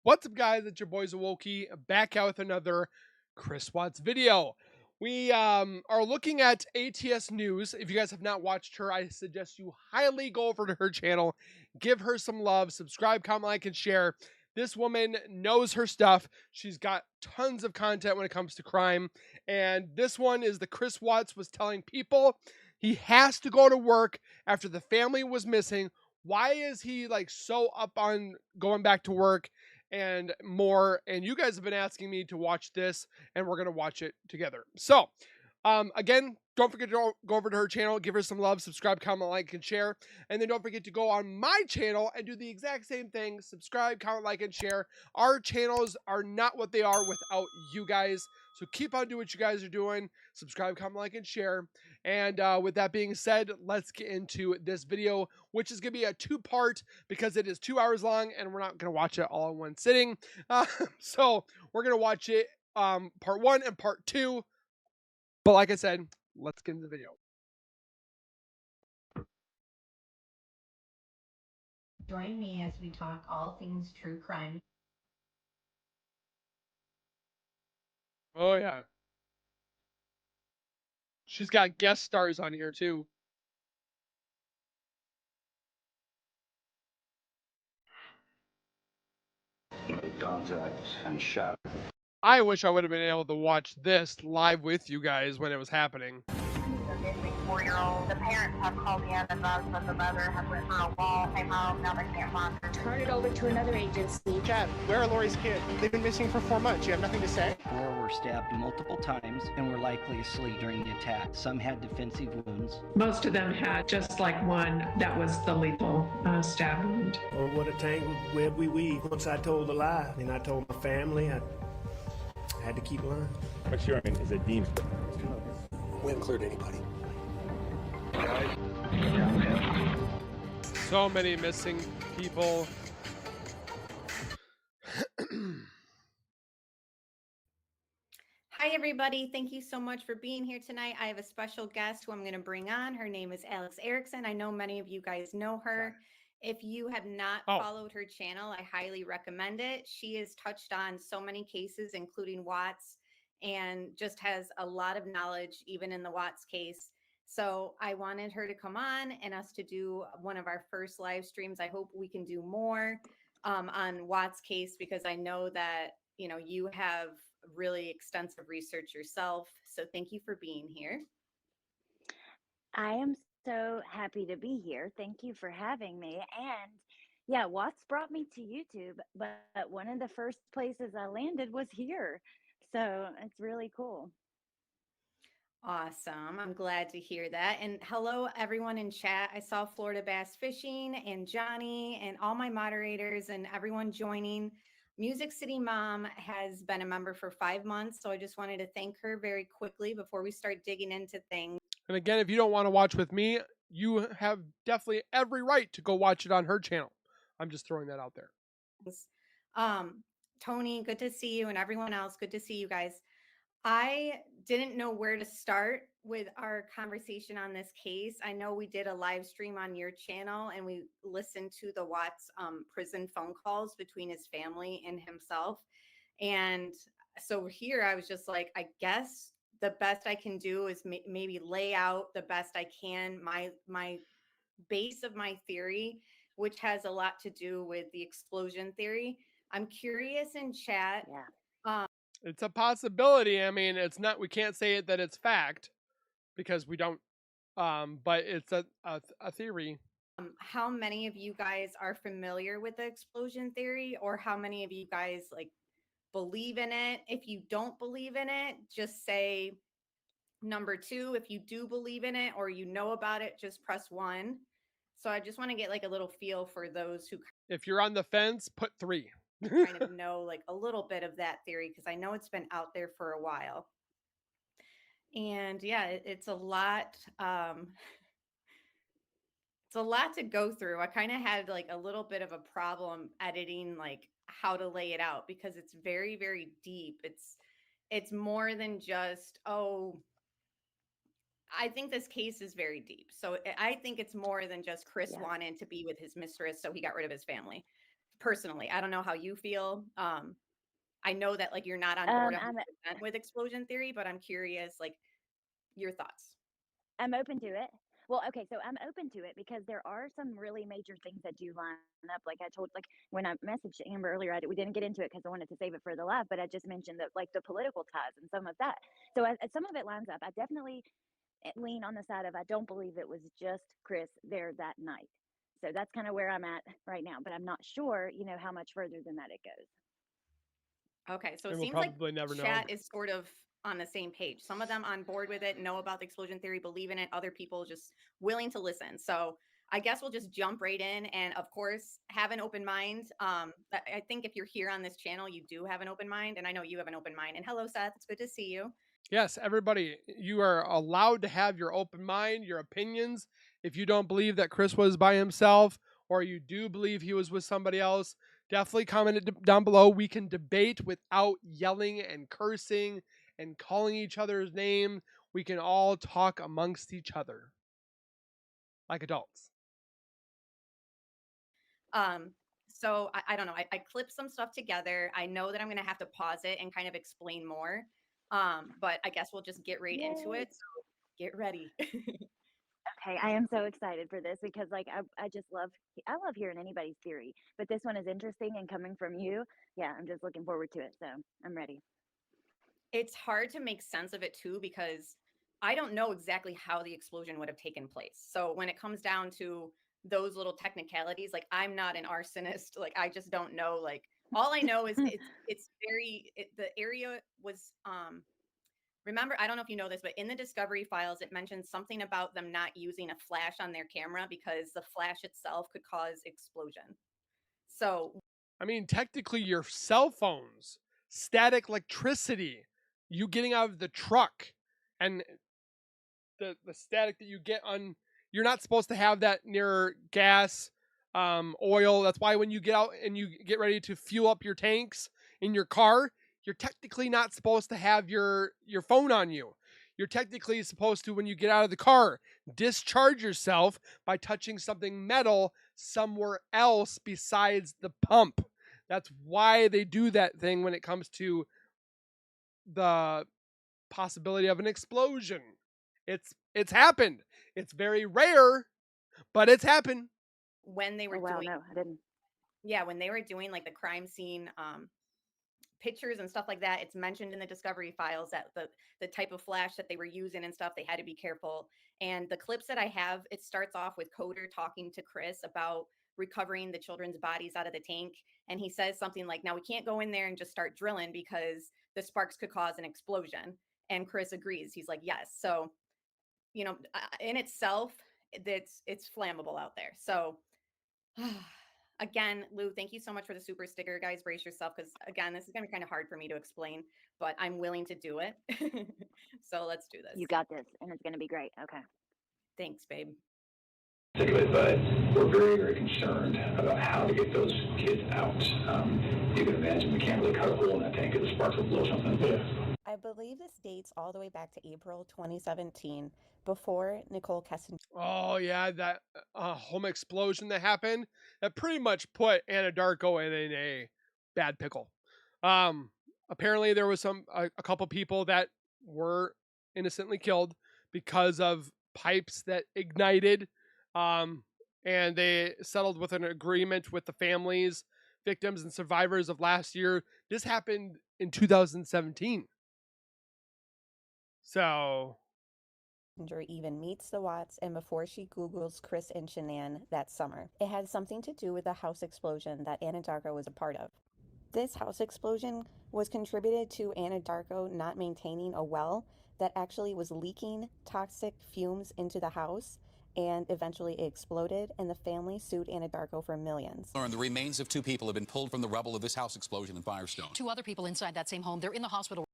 What's up, guys? It's your boys Awoki back out with another Chris Watts video. We are looking at ATS News. If you guys have not watched her, I suggest you highly go over to her channel, give her some love, subscribe, comment, like, and share. This woman knows her stuff. She's got tons of content when it comes to crime. And this one is the Chris Watts was telling people he has to go to work after the family was missing. Why is he like so up on going back to work and more? And you guys have been asking me to watch this, and we're gonna watch it together. So, again, don't forget to go over to her channel, give her some love, subscribe, comment, like, and share. And then don't forget to go on my channel and do the exact same thing. Subscribe, comment, like, and share. Our channels are not what they are without you guys. So keep on doing what you guys are doing. Subscribe, comment, like, and share. And with that being said, let's get into this video, which is going to be a two-part because it is 2 hours long, and we're not going to watch it all in one sitting. So we're going to watch it part one and part two. But like I said, let's get into the video. Join me as we talk all things true crime. Oh, yeah. She's got guest stars on here, too. Contact and shot. I wish I would have been able to watch this live with you guys when it was happening. The missing 4-year-old. The parents have called the ambulance, but the mother has went for a walk, came home, now they can't find her. Turn it over to another agency. Chad, where are Lori's kids? They've been missing for 4 months. You have nothing to say? 4 were stabbed multiple times and were likely asleep during the attack. Some had defensive wounds. Most of them had just like one that was the lethal stab wound. Oh, what a tangled web we weave. Once I told a lie, and I told my family, I had to keep lying. What's your name? Is a demon. We haven't cleared anybody. So many missing people. Hi, everybody. Thank you so much for being here tonight. I have a special guest who I'm going to bring on. Her name is Alex Erickson. I know many of you guys know her. If you have not followed her channel, I highly recommend it. She has touched on so many cases, including Watts, and just has a lot of knowledge, even in the Watts case. So I wanted her to come on and us to do one of our first live streams. I hope we can do more on Watts case, because I know that, you know, you have really extensive research yourself. So thank you for being here. I am so happy to be here. Thank you for having me. And yeah, Watts brought me to YouTube, but one of the first places I landed was here. So it's really cool. Awesome. I'm glad to hear that. And hello, everyone in chat. I saw Florida Bass Fishing and Johnny and all my moderators and everyone joining. Music City Mom has been a member for 5 months. So I just wanted to thank her very quickly before we start digging into things. And again, if you don't want to watch with me, you have definitely every right to go watch it on her channel. I'm just throwing that out there. Tony, good to see you, and everyone else, good to see you guys. I didn't know where to start with our conversation on this case. I know we did a live stream on your channel and we listened to the Watts prison phone calls between his family and himself. And so here I was just like, I guess the best I can do is maybe lay out the best I can my base of my theory, which has a lot to do with the explosion theory. I'm curious in chat. Yeah. It's a possibility. I mean, it's not, we can't say it that it's fact because we don't, but it's a theory. How many of you guys are familiar with the explosion theory, or how many of you guys like believe in it? If you don't believe in it, just say number 2. If you do believe in it or you know about it, just press 1. So I just want to get like a little feel for those who, if you're on the fence, put 3. kind of know like a little bit of that theory, because I know it's been out there for a while. And yeah, it's a lot. It's a lot to go through. I kind of had like a little bit of a problem editing like how to lay it out, because it's very, very deep. It's more than just, oh, I think this case is very deep. So I think it's more than just Chris wanted to be with his mistress, so he got rid of his family. personally. I don't know how you feel. I know that like you're not on board 100% with explosion theory, but I'm curious, like your thoughts. I'm open to it. Well, okay, so I'm open to it because there are some really major things that do line up. Like I told, like when I messaged Amber earlier, we didn't get into it because I wanted to save it for the live, but I just mentioned that like the political ties and some of that. So some of it lines up. I definitely lean on the side of I don't believe it was just Chris there that night. So that's kind of where I'm at right now, but I'm not sure, how much further than that it goes. Okay, so And it we'll seems like probably never know. chat is sort of on the same page. Some of them on board with it, know about the explosion theory, believe in it. Other people just willing to listen. So I guess we'll just jump right in, and of course, have an open mind. I think if you're here on this channel, you do have an open mind, and I know you have an open mind. And hello, Seth. It's good to see you. Yes, everybody, you are allowed to have your open mind, your opinions. If you don't believe that Chris was by himself, or you do believe he was with somebody else, definitely comment it down below. We can debate without yelling and cursing and calling each other's name. We can all talk amongst each other like adults. So I don't know. I clipped some stuff together. I know that I'm going to have to pause it and kind of explain more. But I guess we'll just get right into it. So get ready. Okay, I am so excited for this because like I just love hearing anybody's theory, but this one is interesting and coming from you. Yeah, I'm just looking forward to it. So I'm ready. It's hard to make sense of it too because I don't know exactly how the explosion would have taken place. So when it comes down to those little technicalities, like I'm not an arsonist, like I just don't know. Like all I know is the area was remember, I don't know if you know this, but in the discovery files, it mentions something about them not using a flash on their camera because the flash itself could cause explosion. So, I mean, technically, your cell phones, static electricity, you getting out of the truck, and the static that you get on, you're not supposed to have that near gas, oil. That's why when you get out and you get ready to fuel up your tanks in your car, you're technically not supposed to have your phone on you. You're technically supposed to, when you get out of the car, discharge yourself by touching something metal somewhere else besides the pump. That's why they do that thing when it comes to the possibility of an explosion. It's happened. It's very rare, but it's happened. When they were doing, no, I didn't. Yeah, when they were doing like the crime scene pictures and stuff like that, it's mentioned in the discovery files that the type of flash that they were using and stuff, they had to be careful. And the clips that I have, it starts off with Coder talking to Chris about recovering the children's bodies out of the tank, and he says something like, now we can't go in there and just start drilling because the sparks could cause an explosion. And Chris agrees. He's like, yes. So in itself, it's flammable out there. So again, Lou, thank you so much for the super sticker. Guys, brace yourself because again, this is gonna be kind of hard for me to explain, but I'm willing to do it. So let's do this. You got this, and it's gonna be great. Okay. Thanks, babe. But we're very, very concerned about how to get those kids out. You can imagine we can't really cut a hole in that tank because the sparks will blow something. Yeah. I believe this dates all the way back to April 2017, before Nicole Kessinger. Oh yeah, that home explosion that happened that pretty much put Anadarko in a bad pickle. Apparently there was a couple people that were innocently killed because of pipes that ignited, and they settled with an agreement with the families, victims, and survivors of last year. This happened in 2017. So even meets the Watts and before she Googles Chris and Shanann that summer. It had something to do with the house explosion that Anadarko was a part of. This house explosion was contributed to Anadarko not maintaining a well that actually was leaking toxic fumes into the house, and eventually it exploded, and the family sued Anadarko for millions. The remains of 2 people have been pulled from the rubble of this house explosion in Firestone. 2 other people inside that same home, they're in the hospital.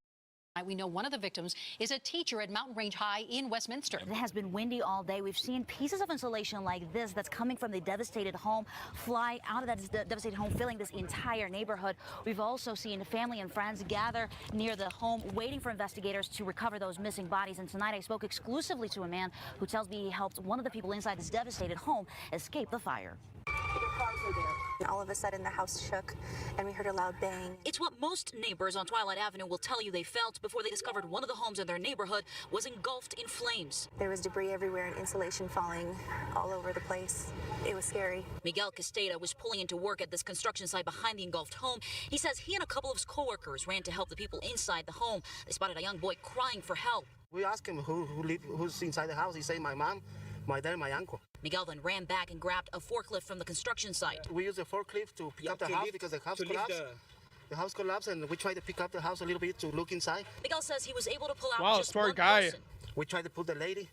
We know one of the victims is a teacher at Mountain Range High in Westminster. It has been windy all day. We've seen pieces of insulation like this that's coming from the devastated home fly out of that devastated home, filling this entire neighborhood. We've also seen family and friends gather near the home waiting for investigators to recover those missing bodies. And tonight I spoke exclusively to a man who tells me he helped one of the people inside this devastated home escape the fire. All of a sudden, the house shook, and we heard a loud bang. It's what most neighbors on Twilight Avenue will tell you they felt before they discovered one of the homes in their neighborhood was engulfed in flames. There was debris everywhere and insulation falling all over the place. It was scary. Miguel Casteda was pulling into work at this construction site behind the engulfed home. He says he and a couple of his coworkers ran to help the people inside the home. They spotted a young boy crying for help. We asked him who's inside the house. He said, my mom, my dad, and my uncle. Miguel then ran back and grabbed a forklift from the construction site. We used a forklift to pick up the house because the house collapsed. The house collapsed, and we tried to pick up the house a little bit to look inside. Miguel says he was able to pull out just one guy. person. We tried to pull the lady,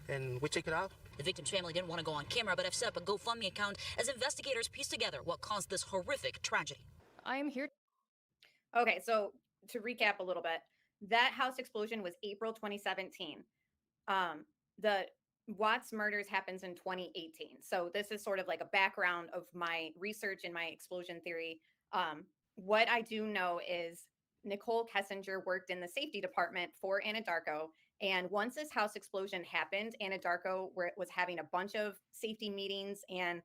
and we checked it out. The victim's family didn't want to go on camera, but have set up a GoFundMe account as investigators piece together what caused this horrific tragedy. I am here. Okay, so to recap a little bit, that house explosion was April 2017. The Watts murders happens in 2018. So this is sort of like a background of my research and my explosion theory. What I do know is Nicole Kessinger worked in the safety department for Anadarko. And once this house explosion happened, Anadarko was having a bunch of safety meetings and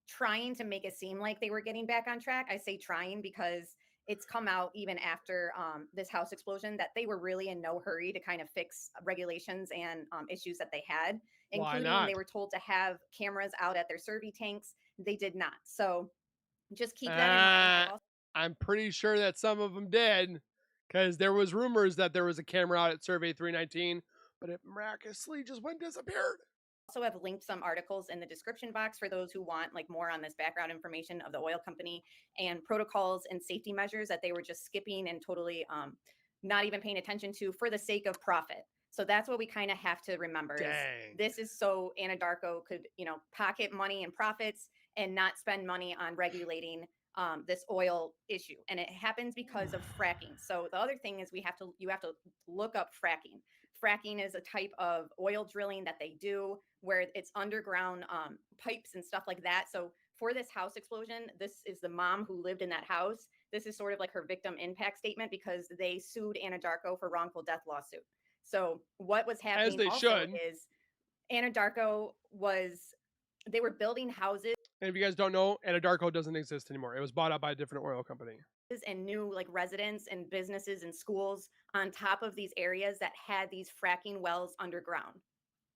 trying to make it seem like they were getting back on track. I say trying because it's come out even after this house explosion that they were really in no hurry to kind of fix regulations and issues that they had, including they were told to have cameras out at their survey tanks. They did not. So just keep that in mind. I'm pretty sure that some of them did, because there was rumors that there was a camera out at Survey 319, but it miraculously just went disappeared. Also have linked some articles in the description box for those who want like more on this background information of the oil company and protocols and safety measures that they were just skipping and totally not even paying attention to for the sake of profit. So that's what we kind of have to remember. Is this is so Anadarko could, pocket money and profits and not spend money on regulating this oil issue. And it happens because of fracking. So the other thing is you have to look up fracking. Fracking is a type of oil drilling that they do where it's underground pipes and stuff like that. So for this house explosion, this is the mom who lived in that house. This is sort of like her victim impact statement because they sued Anadarko for wrongful death lawsuit. So what was happening is Anadarko they were building houses. And if you guys don't know, Anadarko doesn't exist anymore. It was bought out by a different oil company. And new like residents and businesses and schools on top of these areas that had these fracking wells underground.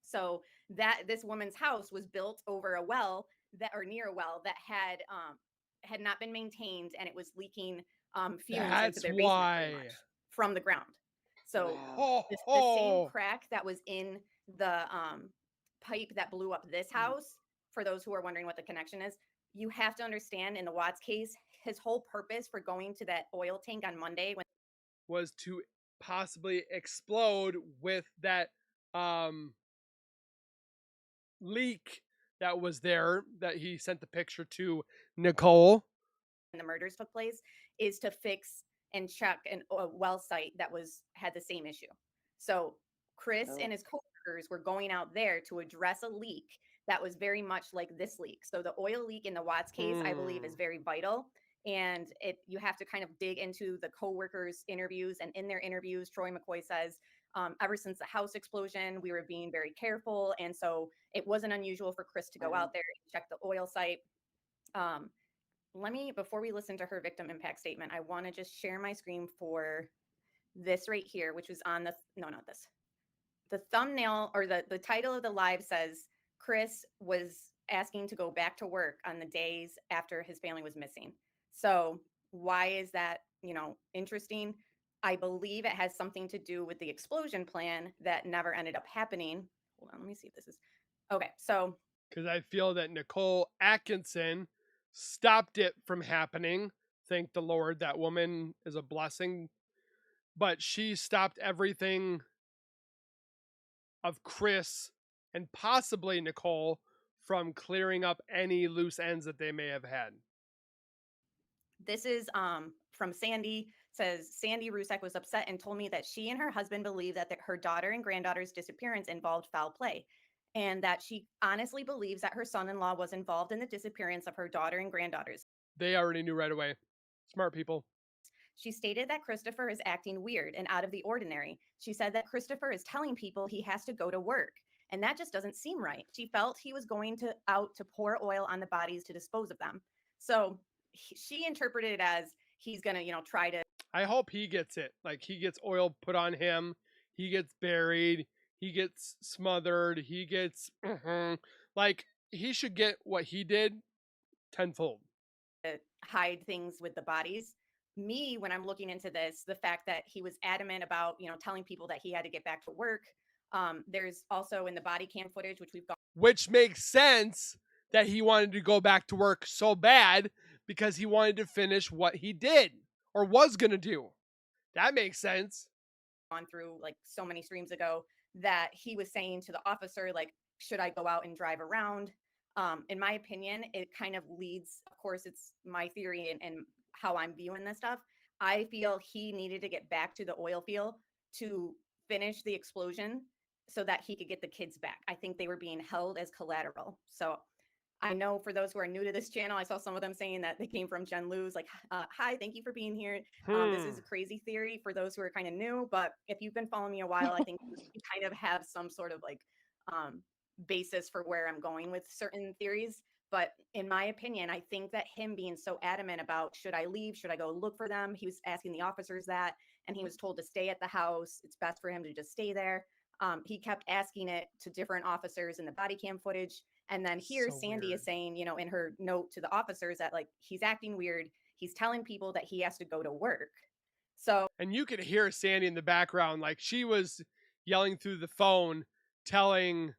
So that this woman's house was built over a well near a well that had not been maintained, and it was leaking fumes into their basement from the ground. So the same crack that was in the pipe that blew up this house, for those who are wondering what the connection is, you have to understand in the Watts case, his whole purpose for going to that oil tank on Monday was to possibly explode with that leak that was there that he sent the picture to Nicole. And the murders took place is to fix and check a well site that had the same issue. So Chris and his coworkers were going out there to address a leak that was very much like this leak. So the oil leak in the Watts case, I believe, is very vital. And you have to kind of dig into the coworkers' interviews. And in their interviews, Troy McCoy says, ever since the house explosion, we were being very careful. And so it wasn't unusual for Chris to go out there and check the oil site. Before we listen to her victim impact statement, I want to just share my screen for this right here, which was on not this. The thumbnail or the title of the live says, Chris was asking to go back to work on the days after his family was missing. So why is that, interesting? I believe it has something to do with the explosion plan that never ended up happening. Hold on, let me see if this is okay. So because I feel that Nicole Atkinson stopped it from happening. Thank the Lord, that woman is a blessing. But she stopped everything of Chris and possibly Nicole from clearing up any loose ends that they may have had. This is from Sandy. Says Sandy Rusak was upset and told me that she and her husband believe that her daughter and granddaughter's disappearance involved foul play, and that she honestly believes that her son-in-law was involved in the disappearance of her daughter and granddaughters. They already knew right away. Smart people. She stated that Christopher is acting weird and out of the ordinary. She said that Christopher is telling people he has to go to work, and that just doesn't seem right. She felt he was going out to pour oil on the bodies to dispose of them. So she interpreted it as he's going to, try to. I hope he gets it. Like, he gets oil put on him, he gets buried, he gets smothered, he gets like, he should get what he did tenfold. Hide things with the bodies. Me, when I'm looking into this, the fact that he was adamant about, telling people that he had to get back to work. There's also in the body cam footage, which makes sense that he wanted to go back to work so bad because he wanted to finish what he did or was going to do. That makes sense. On through like so many streams ago that he was saying to the officer, like, should I go out and drive around? In my opinion, it kind of leads, of course, it's my theory and how I'm viewing this stuff. I feel he needed to get back to the oil field to finish the explosion so that he could get the kids back. I think they were being held as collateral. So I know for those who are new to this channel, I saw some of them saying that they came from Jen Lou's, like, hi, thank you for being here. This is a crazy theory for those who are kind of new, but if you've been following me a while, I think you kind of have some sort of like basis for where I'm going with certain theories. But in my opinion, I think that him being so adamant about, should I leave? Should I go look for them? He was asking the officers that, and he was told to stay at the house. It's best for him to just stay there. He kept asking it to different officers in the body cam footage. And then here, so Sandy weird. Is saying, in her note to the officers that, like, he's acting weird. He's telling people that he has to go to work. So, and you could hear Sandy in the background, like she was yelling through the phone, telling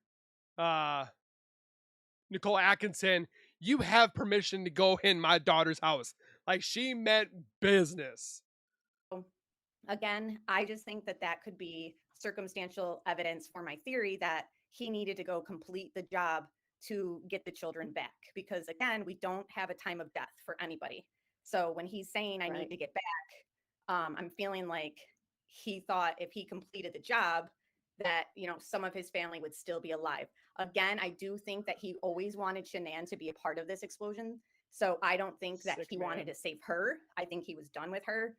Nicole Atkinson, you have permission to go in my daughter's house. Like, she meant business. Again, I just think that that could be circumstantial evidence for my theory that he needed to go complete the job to get the children back. Because again, we don't have a time of death for anybody. So when he's saying I need to get back, I'm feeling like he thought if he completed the job that, some of his family would still be alive. Again, I do think that he always wanted Shanann to be a part of this explosion. So I don't think that he wanted to save her. I think he was done with her.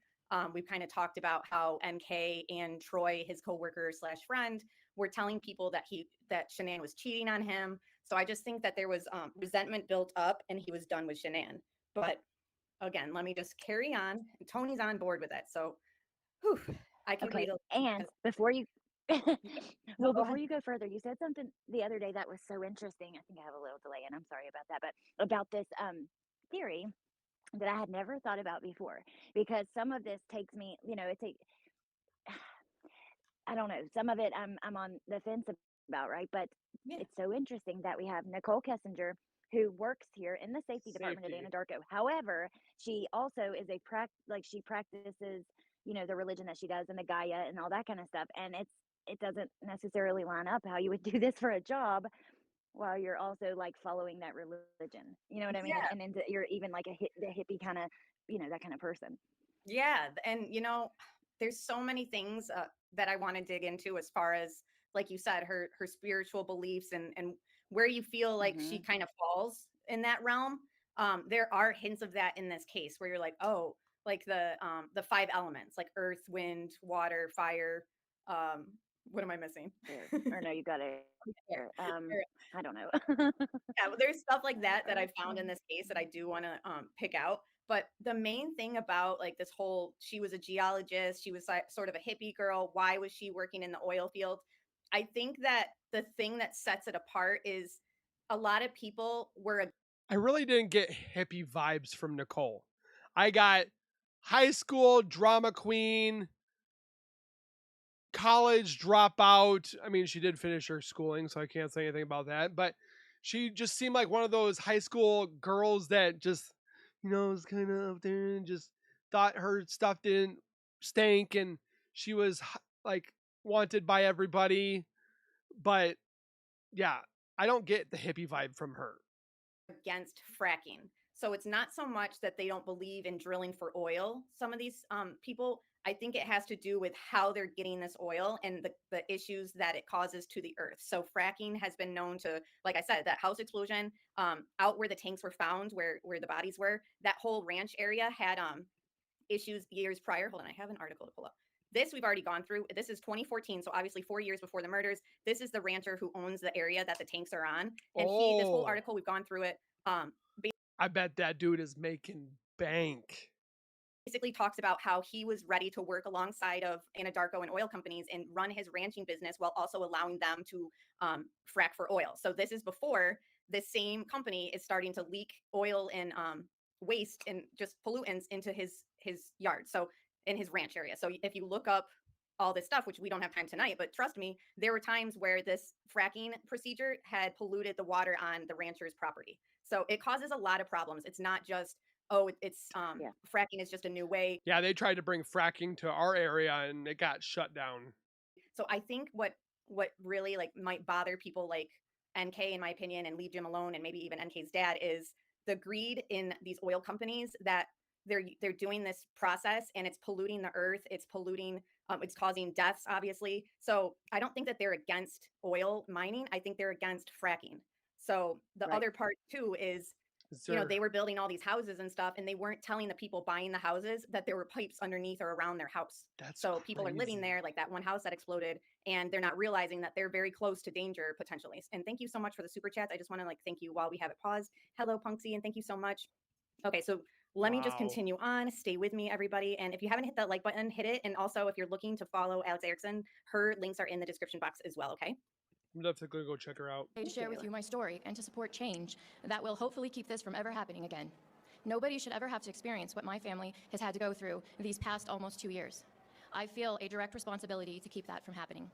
We've kind of talked about how NK and Troy, his coworker / friend, were telling people that Shanann was cheating on him. So I just think that there was resentment built up and he was done with Shanann. But again, let me just carry on. Tony's on board with it. So I can read a and before you before you go further, you said something the other day that was so interesting. I think I have a little delay and I'm sorry about that, but about this theory that I had never thought about before, because some of this takes me, I don't know, some of it I'm on the fence about, right? But it's so interesting that we have Nicole Kessinger, who works here in the safety department at Anadarko. However, she also is she practices, the religion that she does and the Gaia and all that kind of stuff. And it doesn't necessarily line up how you would do this for a job while you're also like following that religion. You know what I mean? Yeah. And then you're even like the hippie kind of, that kind of person. Yeah. And, there's so many things that I want to dig into as far as, like you said, her spiritual beliefs and where you feel like she kind of falls in that realm. There are hints of that in this case where you're like, oh, like the 5 elements, like earth, wind, water, fire. What am I missing? Or no, you got it. I don't know. Yeah, well, there's stuff like that I found in this case that I do want to pick out. But the main thing about like this whole, she was a geologist, she was sort of a hippie girl. Why was she working in the oil field? I think that the thing that sets it apart is a lot of people were. I really didn't get hippie vibes from Nicole. I got high school drama queen, college dropout. I mean, she did finish her schooling, so I can't say anything about that. But she just seemed like one of those high school girls that just, was kind of up there and just thought her stuff didn't stink and she was like wanted by everybody. But yeah, I don't get the hippie vibe from her. Against fracking. So it's not so much that they don't believe in drilling for oil. Some of these people, I think it has to do with how they're getting this oil and the issues that it causes to the earth. So fracking has been known to, like I said, that house explosion out where the tanks were found, where the bodies were, that whole ranch area had issues years prior. Hold on, I have an article to pull up. This we've already gone through. This is 2014, so obviously 4 years before the murders. This is the rancher who owns the area that the tanks are on. And this whole article, we've gone through it. I bet that dude is making bank. Basically talks about how he was ready to work alongside of Anadarko and oil companies and run his ranching business while also allowing them to frack for oil. So this is before this same company is starting to leak oil and waste and just pollutants into his yard. So in his ranch area. So if you look up all this stuff, which we don't have time tonight, but trust me, there were times where this fracking procedure had polluted the water on the rancher's property. So it causes a lot of problems. It's not just, oh, it's fracking is just a new way. Yeah, they tried to bring fracking to our area and it got shut down. So I think what really like might bother people like NK, in my opinion, and leave Jim alone, and maybe even NK's dad, is the greed in these oil companies that they're doing this process and it's polluting the earth, it's polluting, it's causing deaths, obviously. So I don't think that they're against oil mining. I think they're against fracking. So the other part too is, you know, they were building all these houses and stuff, and they weren't telling the people buying the houses that there were pipes underneath or around their house. So people are living there, like that one house that exploded, and they're not realizing that they're very close to danger potentially. And thank you so much for the super chats. I just want to like thank you while we have it paused. Hello, Punksy, and thank you so much. Okay, so let me just continue on. Stay with me, everybody. And if you haven't hit that like button, hit it. And also, if you're looking to follow Alex Erickson, her links are in the description box as well, okay? I'm definitely going to go check her out. To share with you my story and to support change that will hopefully keep this from ever happening again. Nobody should ever have to experience what my family has had to go through these past almost 2 years. I feel a direct responsibility to keep that from happening.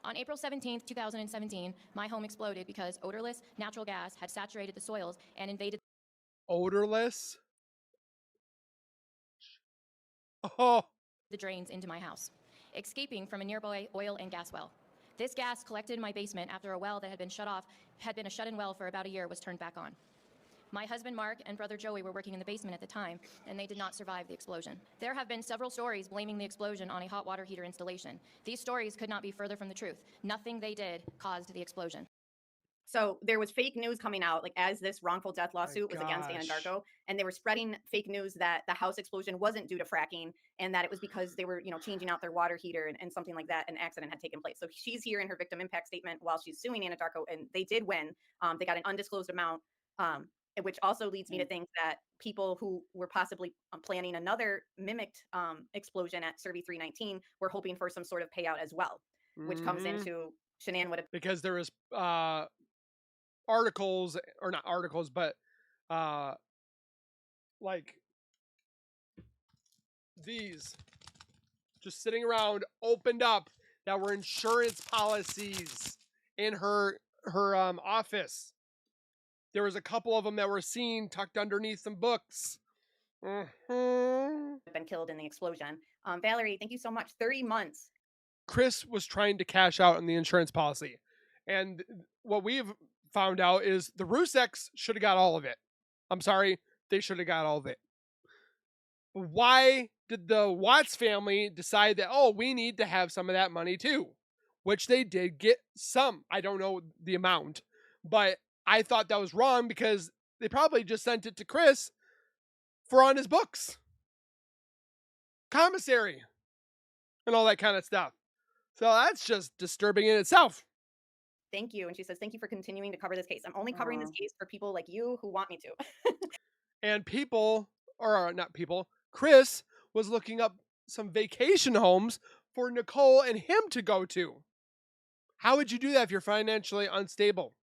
On April 17th, 2017, my home exploded because odorless natural gas had saturated the soils and invaded. Odorless? Oh. The drains into my house, escaping from a nearby oil and gas well. This gas collected in my basement after a well that had been shut off, had been a shut-in well for about a year, was turned back on. My husband Mark and brother Joey were working in the basement at the time, and they did not survive the explosion. There have been several stories blaming the explosion on a hot water heater installation. These stories could not be further from the truth. Nothing they did caused the explosion. So there was fake news coming out, like as this wrongful death lawsuit was against Anadarko, and they were spreading fake news that the house explosion wasn't due to fracking and that it was because they were, you know, changing out their water heater and something like that. An accident had taken place. So she's here in her victim impact statement while she's suing Anadarko, and they did win. They got an undisclosed amount, which also leads me to think that people who were possibly planning another mimicked explosion at Survey 319 were hoping for some sort of payout as well, which comes into Shanann would have, because there was articles, or not articles, but like these just sitting around opened up that were insurance policies in her office. There was a couple of them that were seen tucked underneath some books. been killed in the explosion. Valerie, thank you so much. 30 months. Chris was trying to cash out on the insurance policy, and what we've found out is the Ruseks should have got all of it. I'm sorry, they should have got all of it. Why did the Watts family decide that, oh, we need to have some of that money too? Which they did get some. I don't know the amount, but I thought that was wrong because they probably just sent it to Chris for on his books, commissary, and all that kind of stuff. So that's just disturbing in itself. Thank you. And she says, thank you for continuing to cover this case. I'm only covering this case for people like you who want me to. And people, or not people, Chris was looking up some vacation homes for Nicole and him to go to. How would you do that if you're financially unstable?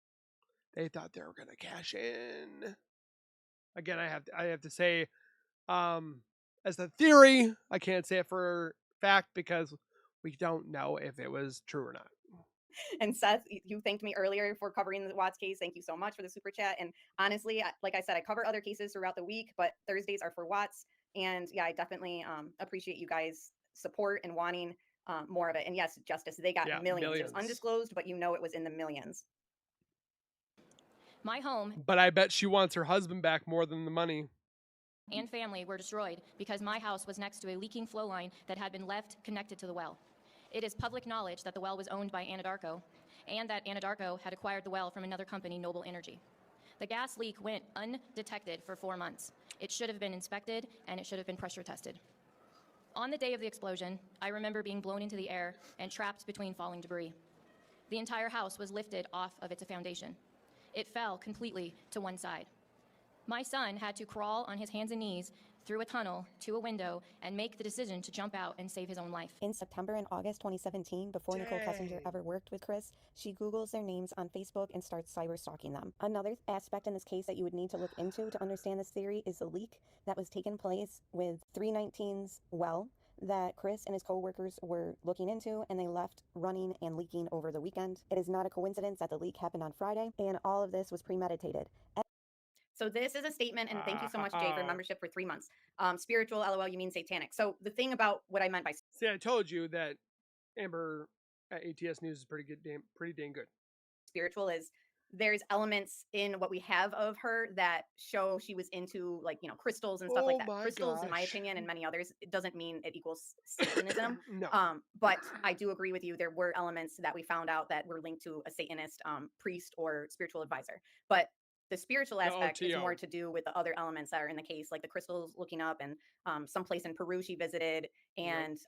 They thought they were going to cash in. Again, I have to say, as a theory, I can't say it for fact because we don't know if it was true or not. And Seth, you thanked me earlier for covering the Watts case. Thank you so much for the super chat. And honestly, like I said, I cover other cases throughout the week, but Thursdays are for Watts. And yeah, I definitely appreciate you guys' support and wanting more of it. And yes, Justice, they got millions. It was undisclosed, but you know it was in the millions. My home. But I bet she wants her husband back more than the money. And family were destroyed because my house was next to a leaking flow line that had been left connected to the well. It is public knowledge that the well was owned by Anadarko and that Anadarko had acquired the well from another company, Noble Energy. The gas leak went undetected for 4 months. It should have been inspected and it should have been pressure tested. On the day of the explosion, I remember being blown into the air and trapped between falling debris. The entire house was lifted off of its foundation. It fell completely to one side. My son had to crawl on his hands and knees through a tunnel to a window and make the decision to jump out and save his own life. In September and August 2017, before Nicole Kessinger ever worked with Chris, she Googles their names on Facebook and starts cyber stalking them. Another aspect in this case that you would need to look into to understand this theory is the leak that was taking place with 319's well that Chris and his co-workers were looking into, and they left running and leaking over the weekend. It is not a coincidence that the leak happened on Friday, and all of this was premeditated. So this is a statement, and thank you so much, Jay, for membership for 3 months. Spiritual, LOL, you mean satanic. So the thing about what I meant by... See, I told you that Amber at ATS News is pretty dang good. Spiritual is there's elements in what we have of her that show she was into, like, you know, crystals and stuff like that. Crystals, in my opinion, and many others, it doesn't mean it equals Satanism. No. But I do agree with you. There were elements that we found out that were linked to a Satanist priest or spiritual advisor. But the spiritual aspect is more to do with the other elements that are in the case, like the crystals looking up and someplace in Peru she visited, and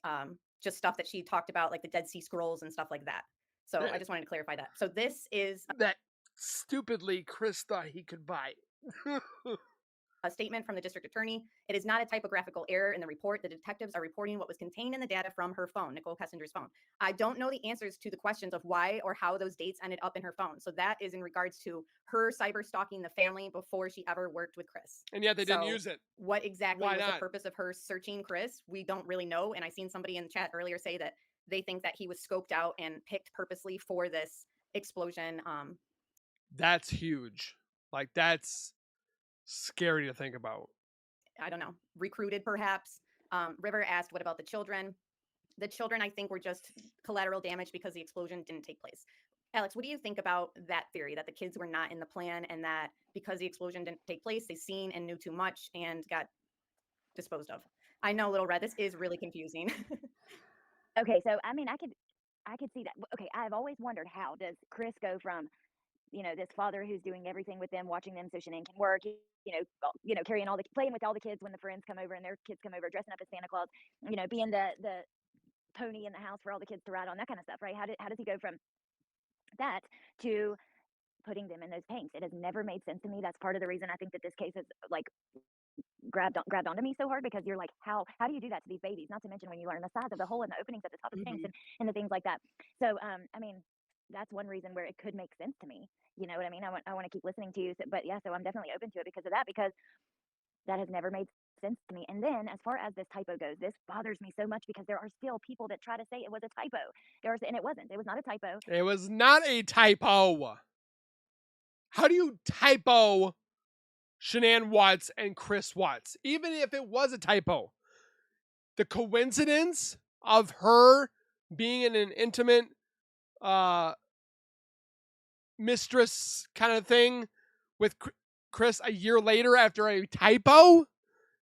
just stuff that she talked about, like the Dead Sea Scrolls and stuff like that. So I just wanted to clarify that. So this is that stupidly Chris thought he could buy. A statement from the district attorney. It is not a typographical error in the report. The detectives are reporting what was contained in the data from her phone, Nicole Kessinger's phone. I don't know the answers to the questions of why or how those dates ended up in her phone. So that is in regards to her cyber stalking the family before she ever worked with Chris. And yet they didn't use it. What exactly was the purpose of her searching Chris? We don't really know. And I seen somebody in the chat earlier say that they think that he was scoped out and picked purposely for this explosion. That's huge. Like, that's scary to think about. I don't know, recruited perhaps. River asked, what about the children? The children, I think, were just collateral damage because the explosion didn't take place. Alex, what do you think about that theory, that the kids were not in the plan and that because the explosion didn't take place, they seen and knew too much and got disposed of? I know, Little Red, this is really confusing. Okay, so I mean, I could see that. Okay, I've always wondered, how does Chris go from, you know, this father who's doing everything with them, watching them so Shanann can work, you know, carrying all the, playing with all the kids when the friends come over and their kids come over, dressing up as Santa Claus, you know, being the pony in the house for all the kids to ride on, that kind of stuff, right? How does he go from that to putting them in those tanks? It has never made sense to me. That's part of the reason I think that this case is like grabbed onto me so hard, because you're like, how do you do that to these babies? Not to mention when you learn the size of the hole and the openings at the top of the tanks and the things like that. So I mean, that's one reason where it could make sense to me. You know what I mean? I want to keep listening to you. So, but yeah, so I'm definitely open to it because of that, because that has never made sense to me. And then as far as this typo goes, this bothers me so much because there are still people that try to say it was a typo. And it wasn't. It was not a typo. It was not a typo. How do you typo Shanann Watts and Chris Watts? Even if it was a typo, the coincidence of her being in an intimate mistress kind of thing with Chris a year later after a typo,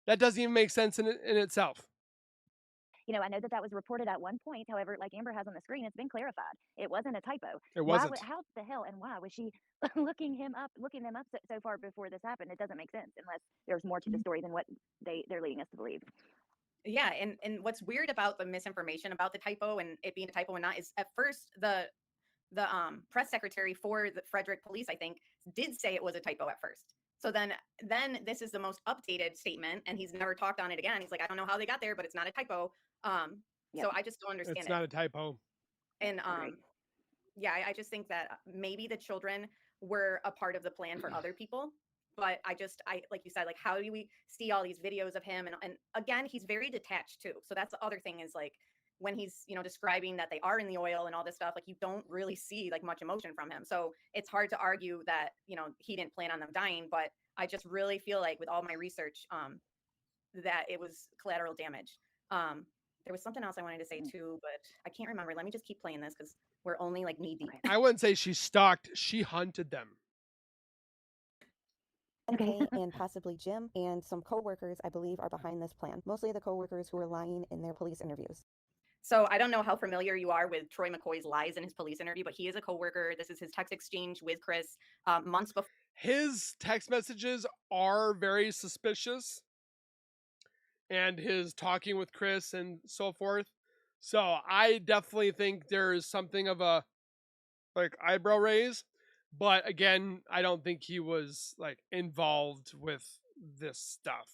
that doesn't even make sense in itself. You know, I know that was reported at one point. However, like Amber has on the screen, it's been clarified. It wasn't a typo. It wasn't. How the hell and why was she looking them up so far before this happened? It doesn't make sense unless there's more to the story than what they're leading us to believe. Yeah, and what's weird about the misinformation about the typo and it being a typo and not is, at first the press secretary for the Frederick Police, I think, did say it was a typo at first. So then this is the most updated statement, and he's never talked on it again. He's like, I don't know how they got there, but it's not a typo. So I just don't understand. It's not a typo. And yeah, I just think that maybe the children were a part of the plan for other people. But I like you said, like, how do we see all these videos of him? And again, he's very detached too. So that's the other thing, is like, when he's, you know, describing that they are in the oil and all this stuff, like, you don't really see like much emotion from him. So it's hard to argue that, you know, he didn't plan on them dying. But I just really feel like with all my research, that it was collateral damage. There was something else I wanted to say too, but I can't remember. Let me just keep playing this because we're only like knee deep. I wouldn't say she stalked, she hunted them. Okay, and possibly Jim and some co-workers, I believe, are behind this plan. Mostly the co-workers who are lying in their police interviews. So I don't know how familiar you are with Troy McCoy's lies in his police interview, but he is a coworker. This is his text exchange with Chris months before. His text messages are very suspicious, and his talking with Chris and so forth. So I definitely think there is something of a like eyebrow raise. But again, I don't think he was like involved with this stuff.